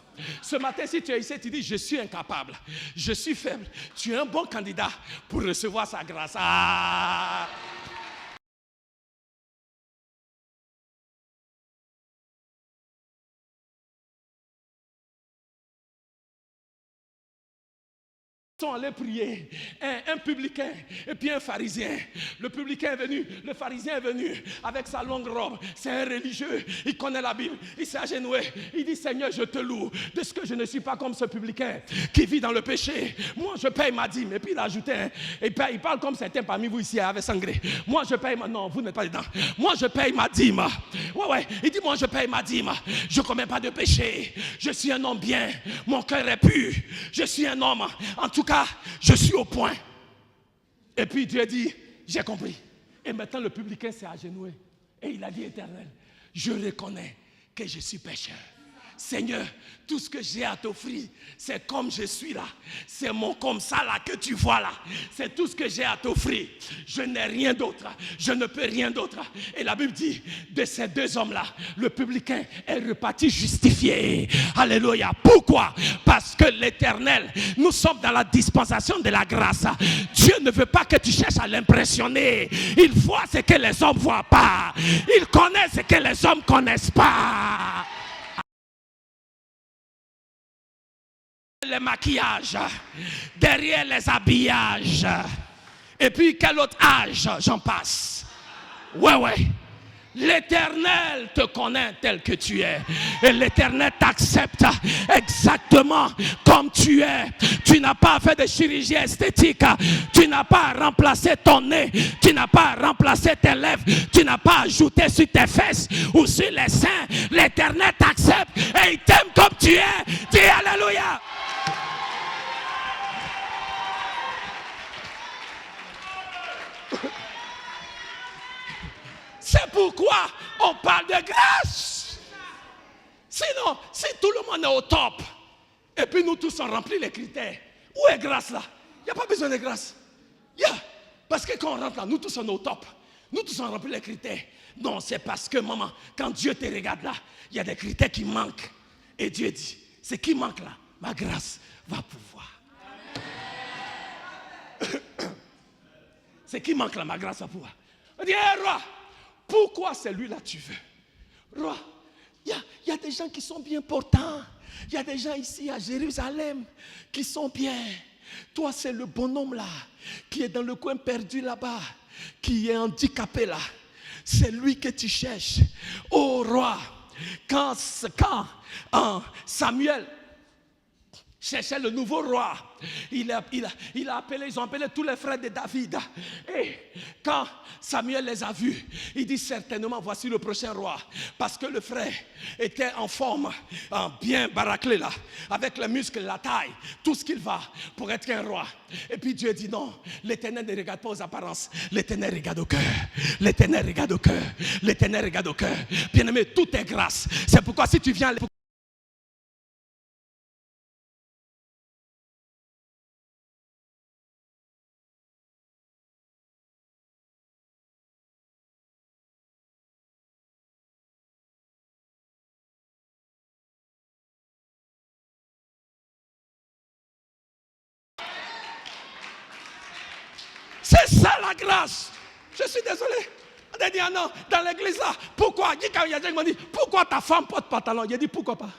Ce matin, si tu es ici, tu dis, je suis incapable, je suis faible. Tu es un bon candidat pour recevoir sa grâce. Ah! Sont allés prier, un publicain et puis un pharisien. Le publicain est venu, le pharisien est venu avec sa longue robe. C'est un religieux, il connaît la Bible, il s'est agenouillé. Il dit, Seigneur, je te loue de ce que je ne suis pas comme ce publicain qui vit dans le péché. Moi, je paye ma dîme. Et puis il a ajouté, il parle comme certains parmi vous ici avec sangré. Moi, je paye ma... Non, vous n'êtes pas dedans. Moi, je paye ma dîme. Ouais. Il dit, moi, je paye ma dîme. Je ne commets pas de péché. Je suis un homme bien. Mon cœur est pur. Je suis un homme. En tout cas, je suis au point. Et puis Dieu dit, j'ai compris. Et maintenant le publicain s'est agenouillé. Et il a dit, Éternel, je reconnais que je suis pécheur. Seigneur, tout ce que j'ai à t'offrir, c'est comme je suis là. C'est mon comme ça là que tu vois là. C'est tout ce que j'ai à t'offrir. Je n'ai rien d'autre. Je ne peux rien d'autre. Et la Bible dit, de ces deux hommes-là, le publicain est reparti justifié. Alléluia. Pourquoi? Parce que l'Éternel, nous sommes dans la dispensation de la grâce. Dieu ne veut pas que tu cherches à l'impressionner. Il voit ce que les hommes ne voient pas. Il connaît ce que les hommes ne connaissent pas. Les maquillages, derrière les habillages. Et puis quel autre âge, j'en passe. Ouais. L'Éternel te connaît tel que tu es. Et l'Éternel t'accepte exactement comme tu es. Tu n'as pas fait de chirurgie esthétique. Tu n'as pas remplacé ton nez. Tu n'as pas remplacé tes lèvres. Tu n'as pas ajouté sur tes fesses ou sur les seins. L'Éternel t'accepte et il t'aime comme tu es. Dis Alléluia. C'est pourquoi on parle de grâce. Sinon, si tout le monde est au top, et puis nous tous on remplit les critères, où est grâce là? Il n'y a pas besoin de grâce. Parce que quand on rentre là, nous tous on est au top. Nous tous on remplit les critères. Non, c'est parce que maman, quand Dieu te regarde là, il y a des critères qui manquent. Et Dieu dit, ce qui manque là, ma grâce va pouvoir. Ce qui manque là, ma grâce va pouvoir. On dit, hey, roi, pourquoi celui-là tu veux? Roi, il y a des gens qui sont bien portants. Il y a des gens ici à Jérusalem qui sont bien. Toi, c'est le bonhomme là, qui est dans le coin perdu là-bas, qui est handicapé là. C'est lui que tu cherches. Oh roi, quand Samuel cherchait le nouveau roi, ils ont appelé tous les frères de David. Et quand Samuel les a vus, il dit certainement voici le prochain roi. Parce que le frère était en forme, bien baraquelé là, avec les muscles, la taille, tout ce qu'il va pour être un roi. Et puis Dieu dit non, l'Éternel ne regarde pas aux apparences, l'Éternel regarde au cœur. L'Éternel regarde au cœur. L'Éternel regarde au cœur. Bien-aimé, tout est grâce. C'est pourquoi si tu viens C'est ça la grâce. Je suis désolé. On a dit, ah non, dans l'église là, pourquoi? Quand il y a des gens qui m'ont dit, pourquoi ta femme porte pantalon? Il a dit, pourquoi pas?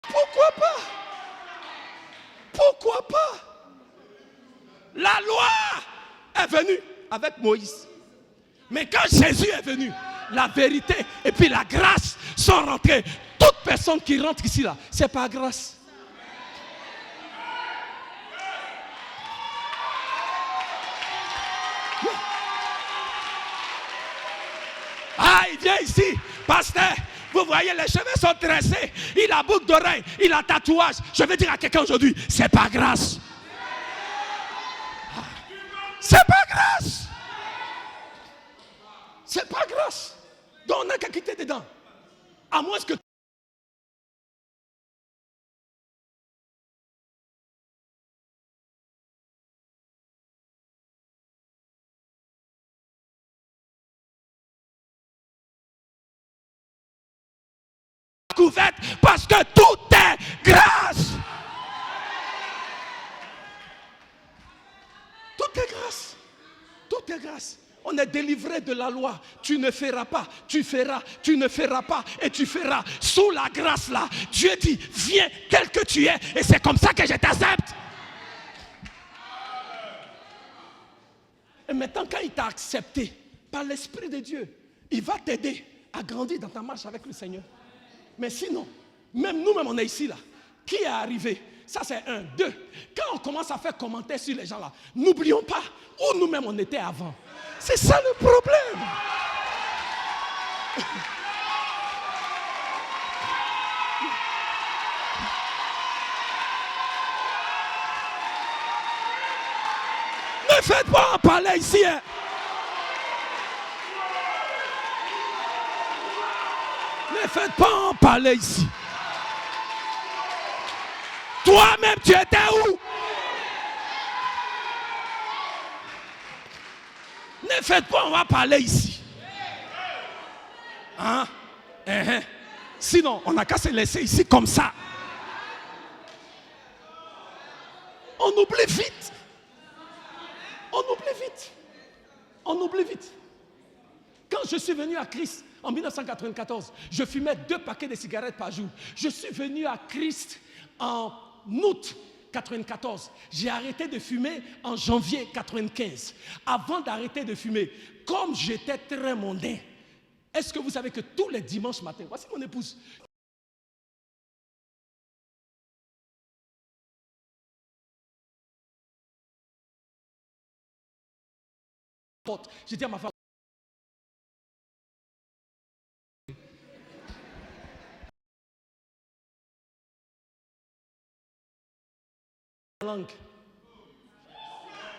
Pourquoi pas? Pourquoi pas? La loi est venue avec Moïse. Mais quand Jésus est venu, la vérité et puis la grâce sont rentrées. Toute personne qui rentre ici là, c'est par grâce. Ah, il vient ici, pasteur. Vous voyez, les cheveux sont tressés. Il a boucle d'oreille, il a tatouage. Je vais dire à quelqu'un aujourd'hui, c'est pas grâce. C'est pas grâce. C'est pas grâce. Donc on n'a qu'à quitter dedans. À moins que couverte, parce que tout est grâce. Tout est grâce. Tout est grâce. On est délivré de la loi. Tu ne feras pas, tu feras, tu ne feras pas et tu feras. Sous la grâce là, Dieu dit, viens tel que tu es et c'est comme ça que je t'accepte. Et maintenant quand il t'a accepté par l'Esprit de Dieu, il va t'aider à grandir dans ta marche avec le Seigneur. Mais sinon, même nous-mêmes on est ici là. Qui est arrivé? Ça c'est un. Deux. Quand on commence à faire commentaire sur les gens là, n'oublions pas où nous-mêmes on était avant. C'est ça le problème. Ne faites pas en parler ici. Hein. Ne faites pas en parler ici. Toi-même, tu étais où? Ne faites pas, on va parler ici. Hein? Sinon, on n'a qu'à se laisser ici comme ça. On oublie vite. On oublie vite. On oublie vite. Quand je suis venu à Christ en 1994, je fumais 2 paquets de cigarettes par jour. Je suis venu à Christ en août 94. J'ai arrêté de fumer en janvier 95. Avant d'arrêter de fumer, comme j'étais très mondain, est-ce que vous savez que tous les dimanches matins, voici mon épouse. J'ai dit à ma femme, langue.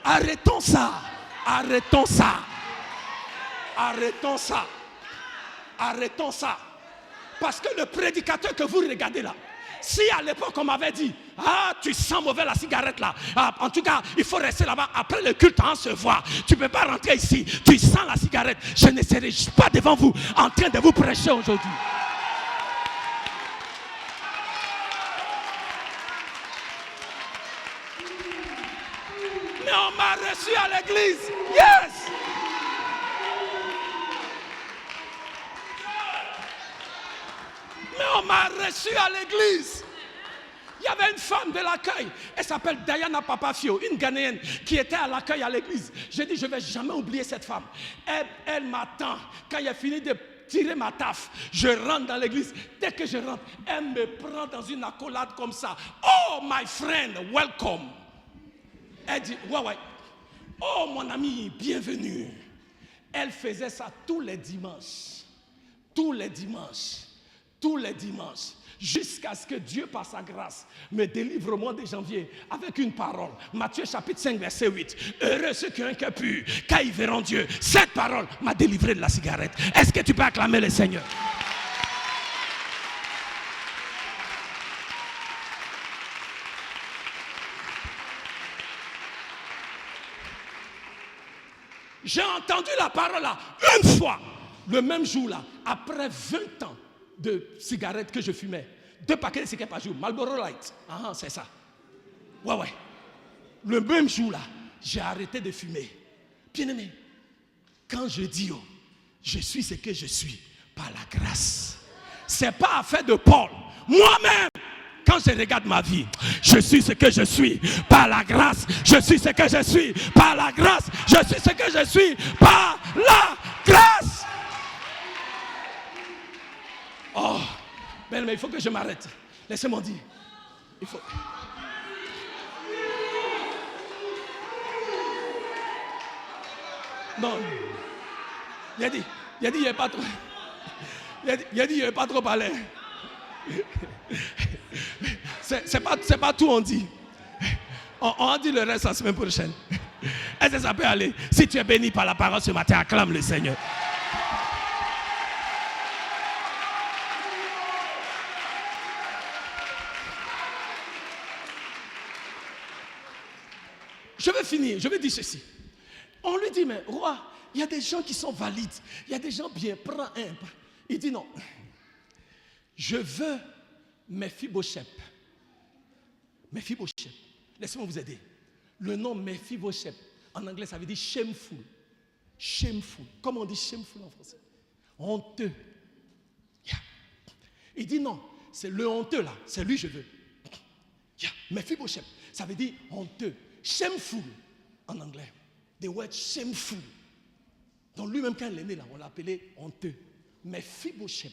Arrêtons ça. Arrêtons ça. Arrêtons ça. Arrêtons ça. Parce que le prédicateur que vous regardez là, si à l'époque on m'avait dit, ah tu sens mauvais la cigarette là, ah, en tout cas il faut rester là-bas après le culte, on se voit, tu ne peux pas rentrer ici, tu sens la cigarette, je ne serai pas devant vous en train de vous prêcher aujourd'hui. Mais on m'a reçu à l'église. Yes! Mais on m'a reçu à l'église. Il y avait une femme de l'accueil. Elle s'appelle Diana Papafio, une Ghanéenne qui était à l'accueil à l'église. J'ai dit, je ne vais jamais oublier cette femme. Elle m'attend. Quand il a fini de tirer ma taf, je rentre dans l'église. Dès que je rentre, elle me prend dans une accolade comme ça. Oh, my friend, welcome. Elle dit, ouais. Oh, mon ami, bienvenue. Elle faisait ça tous les dimanches. Tous les dimanches. Tous les dimanches. Jusqu'à ce que Dieu, par sa grâce, me délivre au mois de janvier avec une parole. Matthieu chapitre 5, verset 8. Heureux ceux qui ont un cœur pur, car ils verront Dieu. Cette parole m'a délivré de la cigarette. Est-ce que tu peux acclamer le Seigneur? J'ai entendu la parole là, une fois, le même jour là, après 20 ans de cigarettes que je fumais. 2 paquets de cigarettes par jour. Marlboro Light. C'est ça. Ouais. Le même jour là, j'ai arrêté de fumer. Bien-aimé, quand je dis je suis ce que je suis par la grâce, c'est pas affaire de Paul. Moi-même, quand je regarde ma vie, je suis ce que je suis par la grâce. Je suis ce que je suis par la grâce. Je suis ce que je suis par la grâce. Oh, mais il faut que je m'arrête. Laissez-moi dire. Il faut. Non. Il a dit, il n'y a pas trop. Il a dit, il n'y a pas trop parlé. C'est pas tout on dit. On dit le reste la semaine prochaine. Est-ce que ça peut aller? Si tu es béni par la parole ce matin, acclame le Seigneur. Je vais finir, je vais dire ceci. On lui dit, mais roi, il y a des gens qui sont valides. Il y a des gens bien, prends un. Il dit non. Je veux Mephibosheth. Mephibosheth. Laissez-moi vous aider. Le nom Mephibosheth, en anglais, ça veut dire shameful. Shameful. Comment on dit shameful en français? Honteux. Yeah. Il dit non, c'est le honteux là, c'est lui je veux. Yeah. Mephibosheth, ça veut dire honteux. Shameful en anglais. The word shameful. Donc lui-même quand il est né là, on l'a appelé honteux. Mephibosheth.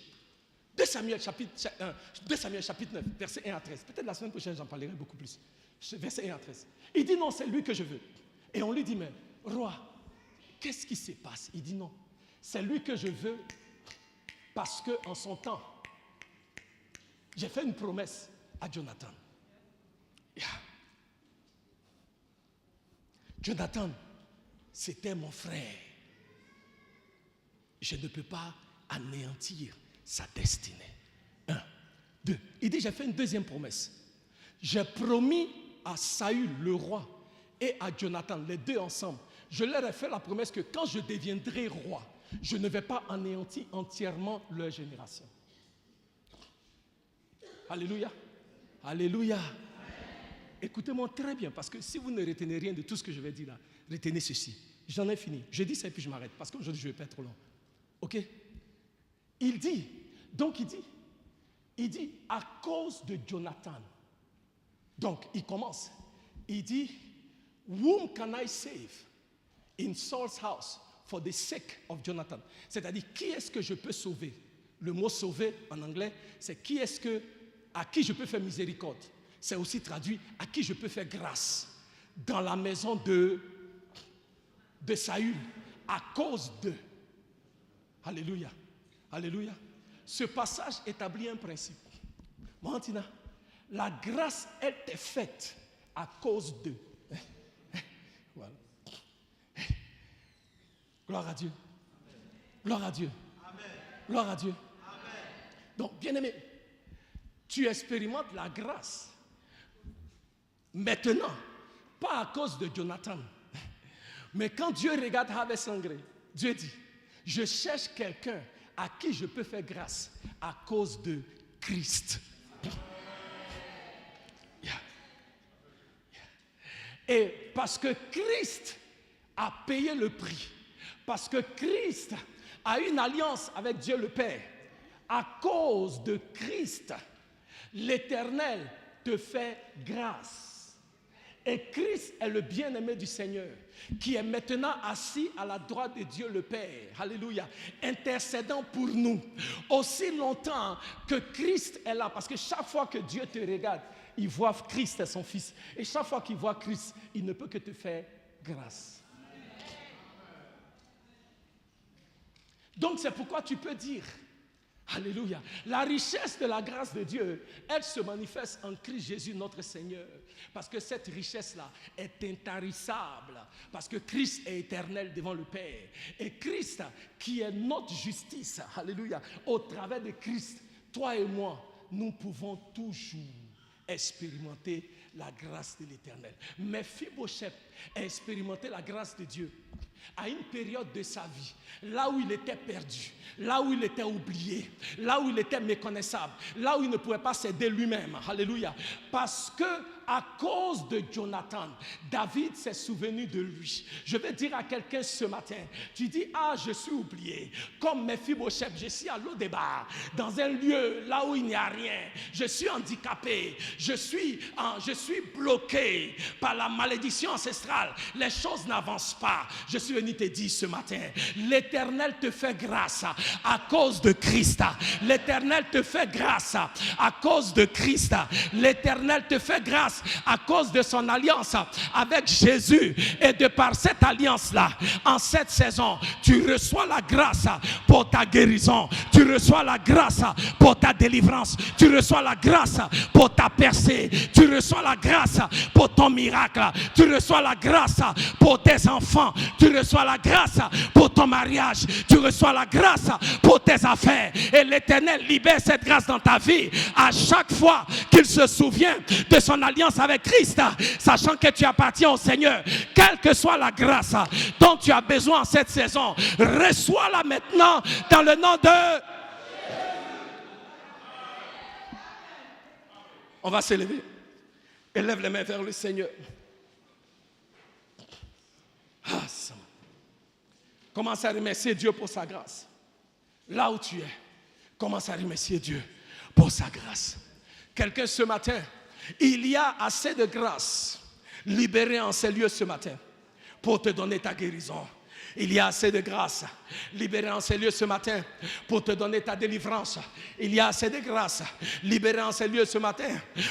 2 Samuel chapitre 9, verset 1 à 13. Peut-être la semaine prochaine, j'en parlerai beaucoup plus. Verset 1 à 13. Il dit non, c'est lui que je veux. Et on lui dit, mais roi, qu'est-ce qui se passe? Il dit non, c'est lui que je veux parce qu'en son temps, j'ai fait une promesse à Jonathan. Yeah. Jonathan, c'était mon frère. Je ne peux pas anéantir sa destinée. 1, 2. Il dit, j'ai fait une deuxième promesse. J'ai promis à Saül, le roi, et à Jonathan, les deux ensemble, je leur ai fait la promesse que quand je deviendrai roi, je ne vais pas anéantir entièrement leur génération. Alléluia. Alléluia. Écoutez-moi très bien, parce que si vous ne retenez rien de tout ce que je vais dire là, retenez ceci. J'en ai fini. Je dis ça et puis je m'arrête, parce qu'aujourd'hui je ne vais pas être trop long. Ok? Il dit, à cause de Jonathan. Donc, il commence. Il dit, whom can I save in Saul's house for the sake of Jonathan? C'est-à-dire, qui est-ce que je peux sauver? Le mot sauver en anglais, c'est à qui je peux faire miséricorde. C'est aussi traduit, à qui je peux faire grâce. Dans la maison de Saül, à cause de. Alléluia. Alléluia. Ce passage établit un principe. Montina, la grâce, elle t'est faite à cause de. Voilà. Gloire à Dieu. Gloire à Dieu. Gloire à Dieu. Donc, bien-aimé, tu expérimentes la grâce. Maintenant, pas à cause de Jonathan, mais quand Dieu regarde Have Sangré, Dieu dit, je cherche quelqu'un à qui je peux faire grâce à cause de Christ. Et parce que Christ a payé le prix, parce que Christ a une alliance avec Dieu le Père, à cause de Christ, l'Éternel te fait grâce. Et Christ est le bien-aimé du Seigneur, qui est maintenant assis à la droite de Dieu le Père. Alléluia. Intercédant pour nous. Aussi longtemps que Christ est là, parce que chaque fois que Dieu te regarde, il voit Christ et son Fils. Et chaque fois qu'il voit Christ, il ne peut que te faire grâce. Donc c'est pourquoi tu peux dire, alléluia, la richesse de la grâce de Dieu, elle se manifeste en Christ Jésus notre Seigneur. Parce que cette richesse-là est intarissable. Parce que Christ est éternel devant le Père. Et Christ, qui est notre justice, alléluia, au travers de Christ, toi et moi, nous pouvons toujours expérimenter la grâce de l'Éternel. Mephibosheth a expérimenté la grâce de Dieu. à une période de sa vie, là où il était perdu, là où il était oublié, là où il était méconnaissable, là où il ne pouvait pas s'aider lui-même. Alléluia. Parce que à cause de Jonathan, David s'est souvenu de lui. Je vais dire à quelqu'un ce matin, tu dis, ah, je suis oublié. Comme Mephibosheth, je suis à Lo-Débar, dans un lieu là où il n'y a rien. Je suis handicapé, je suis bloqué par la malédiction ancestrale. Les choses n'avancent pas. Je suis venu te dire ce matin, l'Éternel te fait grâce à cause de Christ. L'Éternel te fait grâce à cause de Christ. L'Éternel te fait grâce à cause de son alliance avec Jésus. Et de par cette alliance-là, en cette saison, tu reçois la grâce pour ta guérison. Tu reçois la grâce pour ta délivrance. Tu reçois la grâce pour ta percée. Tu reçois la grâce pour ton miracle. Tu reçois la grâce pour tes enfants. Tu reçois la grâce pour ton mariage. Tu reçois la grâce pour tes affaires. Et l'Éternel libère cette grâce dans ta vie à chaque fois qu'il se souvient de son alliance avec Christ, sachant que tu appartiens au Seigneur. Quelle que soit la grâce dont tu as besoin en cette saison, reçois-la maintenant dans le nom de... On va se lever. Élève les mains vers le Seigneur. Commence à remercier Dieu pour sa grâce. Là où tu es, commence à remercier Dieu pour sa grâce. Quelqu'un ce matin, il y a assez de grâce libérée en ces lieux ce matin pour te donner ta guérison. Il y a assez de grâce libérée en ces lieux ce matin pour te donner ta délivrance. Il y a assez de grâce libérée en ces lieux ce matin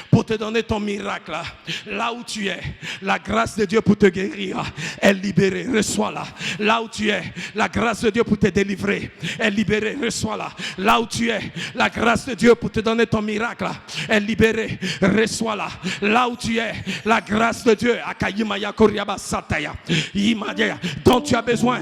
pour te donner ton miracle. Là où tu es, la grâce de Dieu pour te guérir est libérée, reçois-la. Là où tu es, la grâce de Dieu pour te délivrer est libérée, reçois-la. Là où tu es, la grâce de Dieu pour te donner ton miracle est libérée, reçois-la. Là où tu es, la grâce de Dieu dont tu as besoin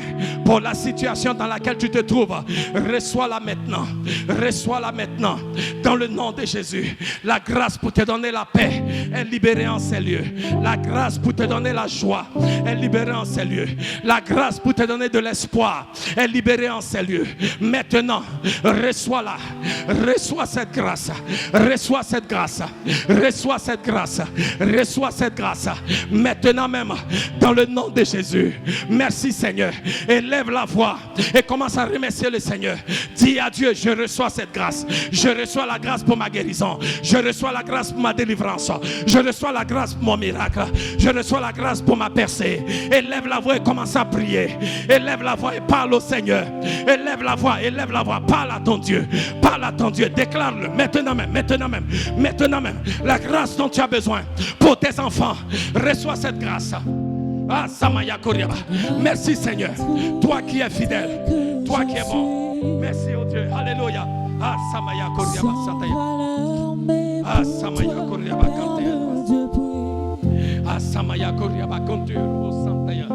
pour la situation dans laquelle tu te trouves, reçois-la maintenant. Reçois-la maintenant dans le nom de Jésus. La grâce pour te donner la paix est libérée en ces lieux. La grâce pour te donner la joie est libérée en ces lieux. La grâce pour te donner de l'espoir est libérée en ces lieux. Maintenant, reçois-la. Reçois cette grâce. Reçois cette grâce. Reçois cette grâce. Reçois cette grâce. Maintenant même, dans le nom de Jésus. Merci Seigneur. Élève la voix et commence à remercier le Seigneur. Dis à Dieu, je reçois cette grâce. Je reçois la grâce pour ma guérison. Je reçois la grâce pour ma délivrance. Je reçois la grâce pour mon miracle. Je reçois la grâce pour ma percée. Élève la voix et commence à prier. Élève la voix et parle au Seigneur. Élève la voix, parle à ton Dieu. Parle à ton Dieu, déclare-le maintenant même, maintenant même, maintenant même. La grâce dont tu as besoin pour tes enfants. Reçois cette grâce. Ah, Samaya Koriaba. Merci Seigneur. Toi qui es fidèle. Toi qui es bon. Merci oh Dieu. Alléluia. Ah, Samaya Koriaba Sataya. Ah, Samaya Koriaba Kantaya. Ah, Samaya Koriaba Konturu Santaya.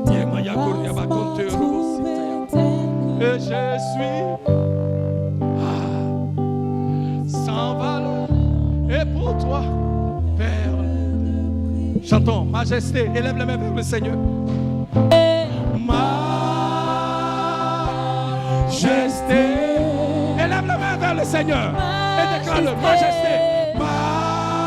Yemaya Koriaba Konturu Santaya. Et je suis sans valeur. Et pour toi, Père. Chantons, majesté, élève les mains vers le Seigneur. Majesté, élève les mains vers le Seigneur et déclare-le, majesté, majesté.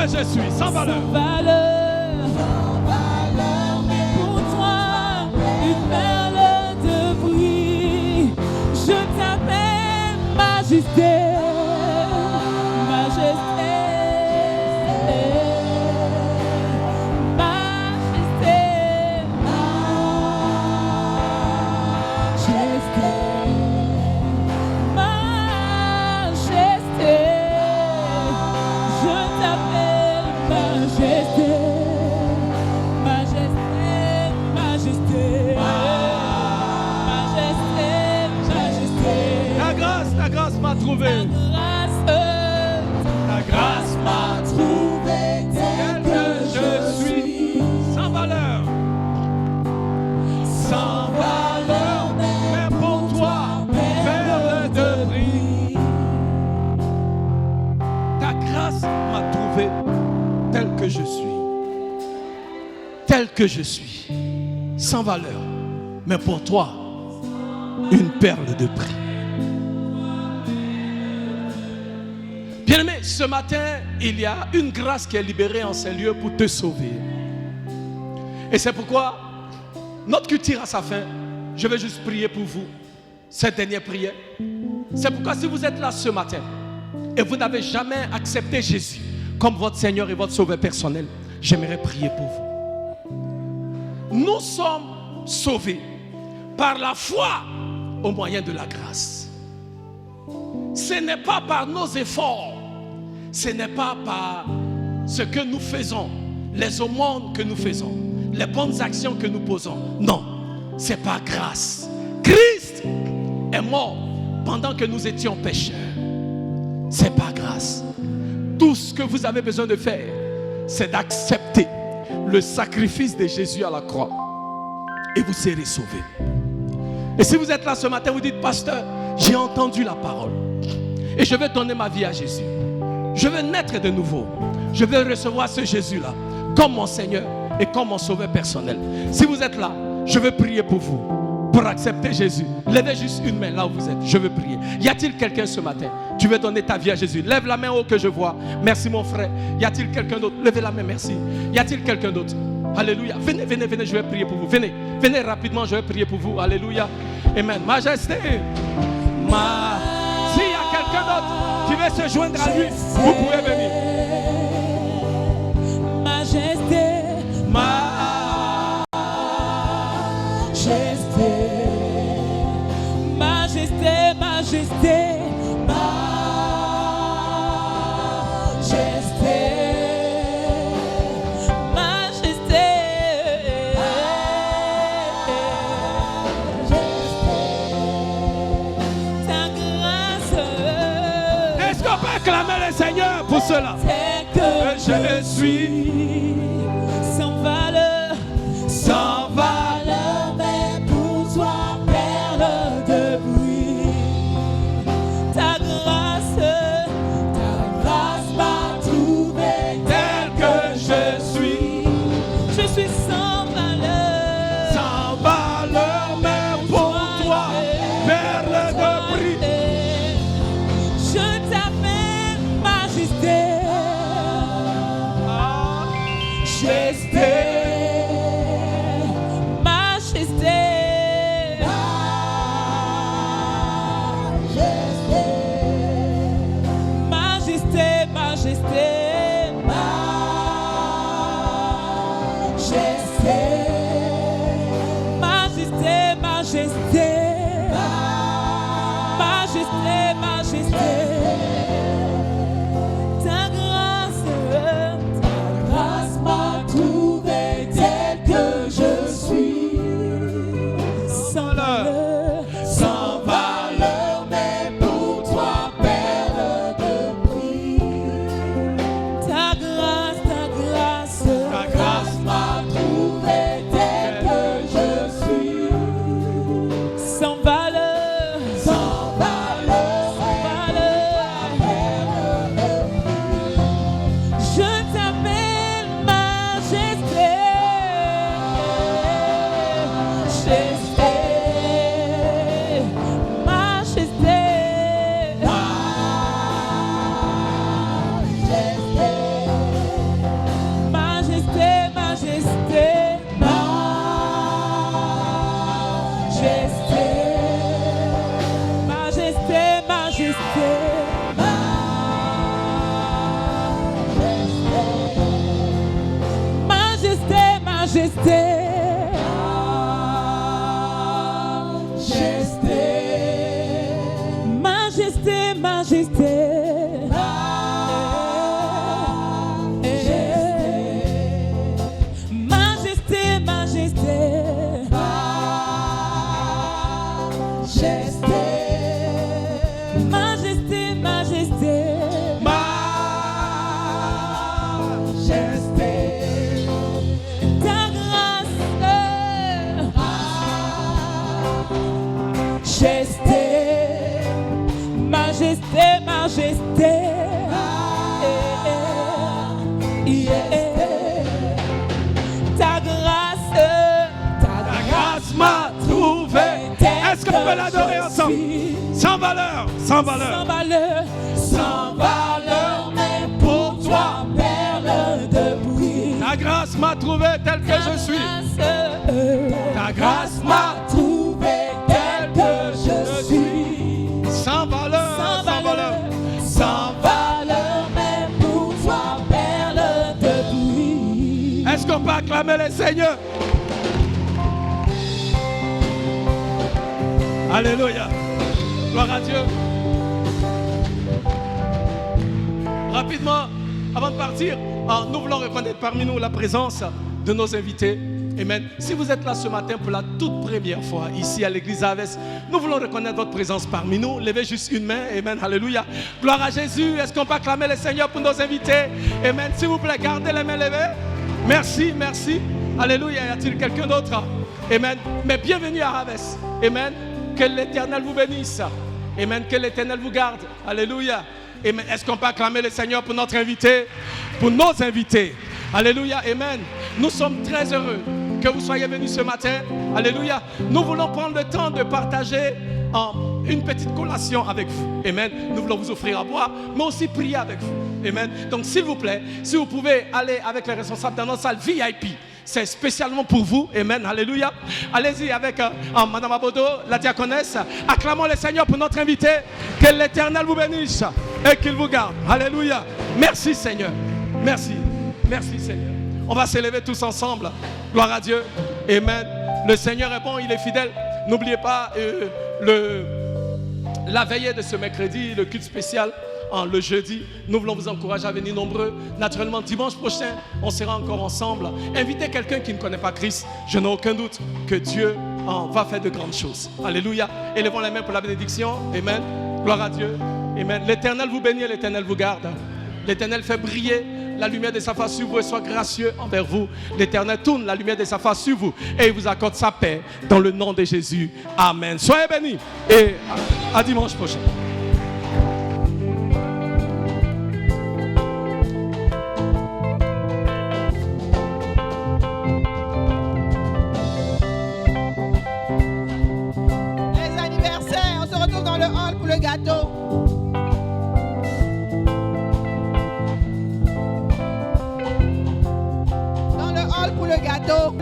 Je suis sans valeur. Sans valeur, mais pour toi, une perle de prix. Je t'appelle majesté, majesté, majesté, tel que je suis, sans valeur, mais pour toi, une perle de prix. Bien-aimé, ce matin, il y a une grâce qui est libérée en ces lieux pour te sauver. Et c'est pourquoi notre culte tire à sa fin. Je vais juste prier pour vous, cette dernière prière. C'est pourquoi si vous êtes là ce matin et vous n'avez jamais accepté Jésus comme votre Seigneur et votre Sauveur personnel, j'aimerais prier pour vous. Nous sommes sauvés par la foi au moyen de la grâce. Ce n'est pas par nos efforts, ce n'est pas par ce que nous faisons, les aumônes que nous faisons, les bonnes actions que nous posons. Non, c'est par grâce. Christ est mort pendant que nous étions pécheurs. C'est par grâce. Tout ce que vous avez besoin de faire, c'est d'accepter le sacrifice de Jésus à la croix et vous serez sauvés. Et si vous êtes là ce matin, vous dites, pasteur, j'ai entendu la parole et je vais donner ma vie à Jésus. Je veux naître de nouveau. Je veux recevoir ce Jésus-là comme mon Seigneur et comme mon Sauveur personnel. Si vous êtes là, je veux prier pour vous, pour accepter Jésus. Levez juste une main là où vous êtes. Je veux prier. Y a-t-il quelqu'un ce matin? Tu veux donner ta vie à Jésus? Lève la main haut que je vois. Merci mon frère. Y a-t-il quelqu'un d'autre? Levez la main, merci. Y a-t-il quelqu'un d'autre? Alléluia. Venez, venez, venez, je vais prier pour vous. Venez, venez rapidement, je vais prier pour vous. Alléluia. Amen. Majesté. S'il y a quelqu'un d'autre qui veut se joindre à lui, vous pouvez venir. Majesté. Majesté, majesté, majesté, majesté, ta grâce. Est-ce qu'on peut acclamer le Seigneur pour cela? C'est que je suis sans valeur, sans valeur, mais pour toi, perle de pluie. Ta grâce m'a trouvé tel que je suis. Je suis sans valeur, Sans valeur, mais pour toi, perle de prix. je t'appelle majesté. Majesté, majesté, majesté, majesté, majesté, majesté, majesté, majesté. Ta grâce m'a trouvé tel que je suis. Sans valeur, sans valeur, mais pour toi, perle de prix. Ta grâce m'a trouvé tel que je suis. Sans valeur, sans valeur, perle de prix. Je t'appelle majesté, majesté, majesté, majesté, majesté, majesté, majesté, majesté, majesté, majesté, majesté, majesté, majesté, majesté, majesté, ta grâce, majesté, majesté, ta grâce. peut l'adorer ensemble. Sans valeur, sans valeur. Sans valeur, sans valeur, mais pour toi, perle de prix. Ta grâce m'a trouvé tel que je suis. Ta grâce m'a trouvé tel que je suis. Sans valeur, sans valeur. Sans valeur, mais pour toi, perle de prix. Est-ce qu'on peut acclamer le Seigneur? Alléluia. Gloire à Dieu. Rapidement, avant de partir, nous voulons reconnaître parmi nous la présence de nos invités. Amen. Si vous êtes là ce matin pour la toute première fois ici à l'église Aves, nous voulons reconnaître votre présence parmi nous. Levez juste une main. Amen. Alléluia. Gloire à Jésus. Est-ce qu'on peut acclamer le Seigneur pour nos invités? Amen. S'il vous plaît, gardez les mains levées. Merci, merci. Alléluia. Y a-t-il quelqu'un d'autre? Amen. Mais bienvenue à Aves. Amen. Que l'Éternel vous bénisse. Amen. Que l'Éternel vous garde. Alléluia. Amen. Est-ce qu'on peut acclamer le Seigneur pour notre invité? Pour nos invités. Alléluia. Amen. Nous sommes très heureux que vous soyez venus ce matin. Alléluia. Nous voulons prendre le temps de partager une petite collation avec vous. Amen. Nous voulons vous offrir à boire, mais aussi prier avec vous. Amen. Donc s'il vous plaît, si vous pouvez aller avec les responsables dans notre salle VIP, c'est spécialement pour vous. Amen. Alléluia. Allez-y avec Madame Abodo, la diaconesse. Acclamons le Seigneur pour notre invité. Que l'Éternel vous bénisse et qu'il vous garde. Alléluia. Merci Seigneur. Merci. Merci Seigneur. On va s'élever tous ensemble. Gloire à Dieu. Amen. Le Seigneur est bon, il est fidèle. N'oubliez pas la veillée de ce mercredi, le culte spécial. Le jeudi, nous voulons vous encourager à venir nombreux. Naturellement, dimanche prochain, on sera encore ensemble. Invitez quelqu'un qui ne connaît pas Christ. Je n'ai aucun doute que Dieu va faire de grandes choses. Alléluia. Élevons les mains pour la bénédiction. Amen. Gloire à Dieu. Amen. L'Éternel vous bénit, l'Éternel vous garde. L'Éternel fait briller la lumière de sa face sur vous et soit gracieux envers vous. L'Éternel tourne la lumière de sa face sur vous et il vous accorde sa paix dans le nom de Jésus. Amen. Soyez bénis et à dimanche prochain. Les anniversaires, on se retrouve dans le hall pour le gâteau. Pour le gâteau.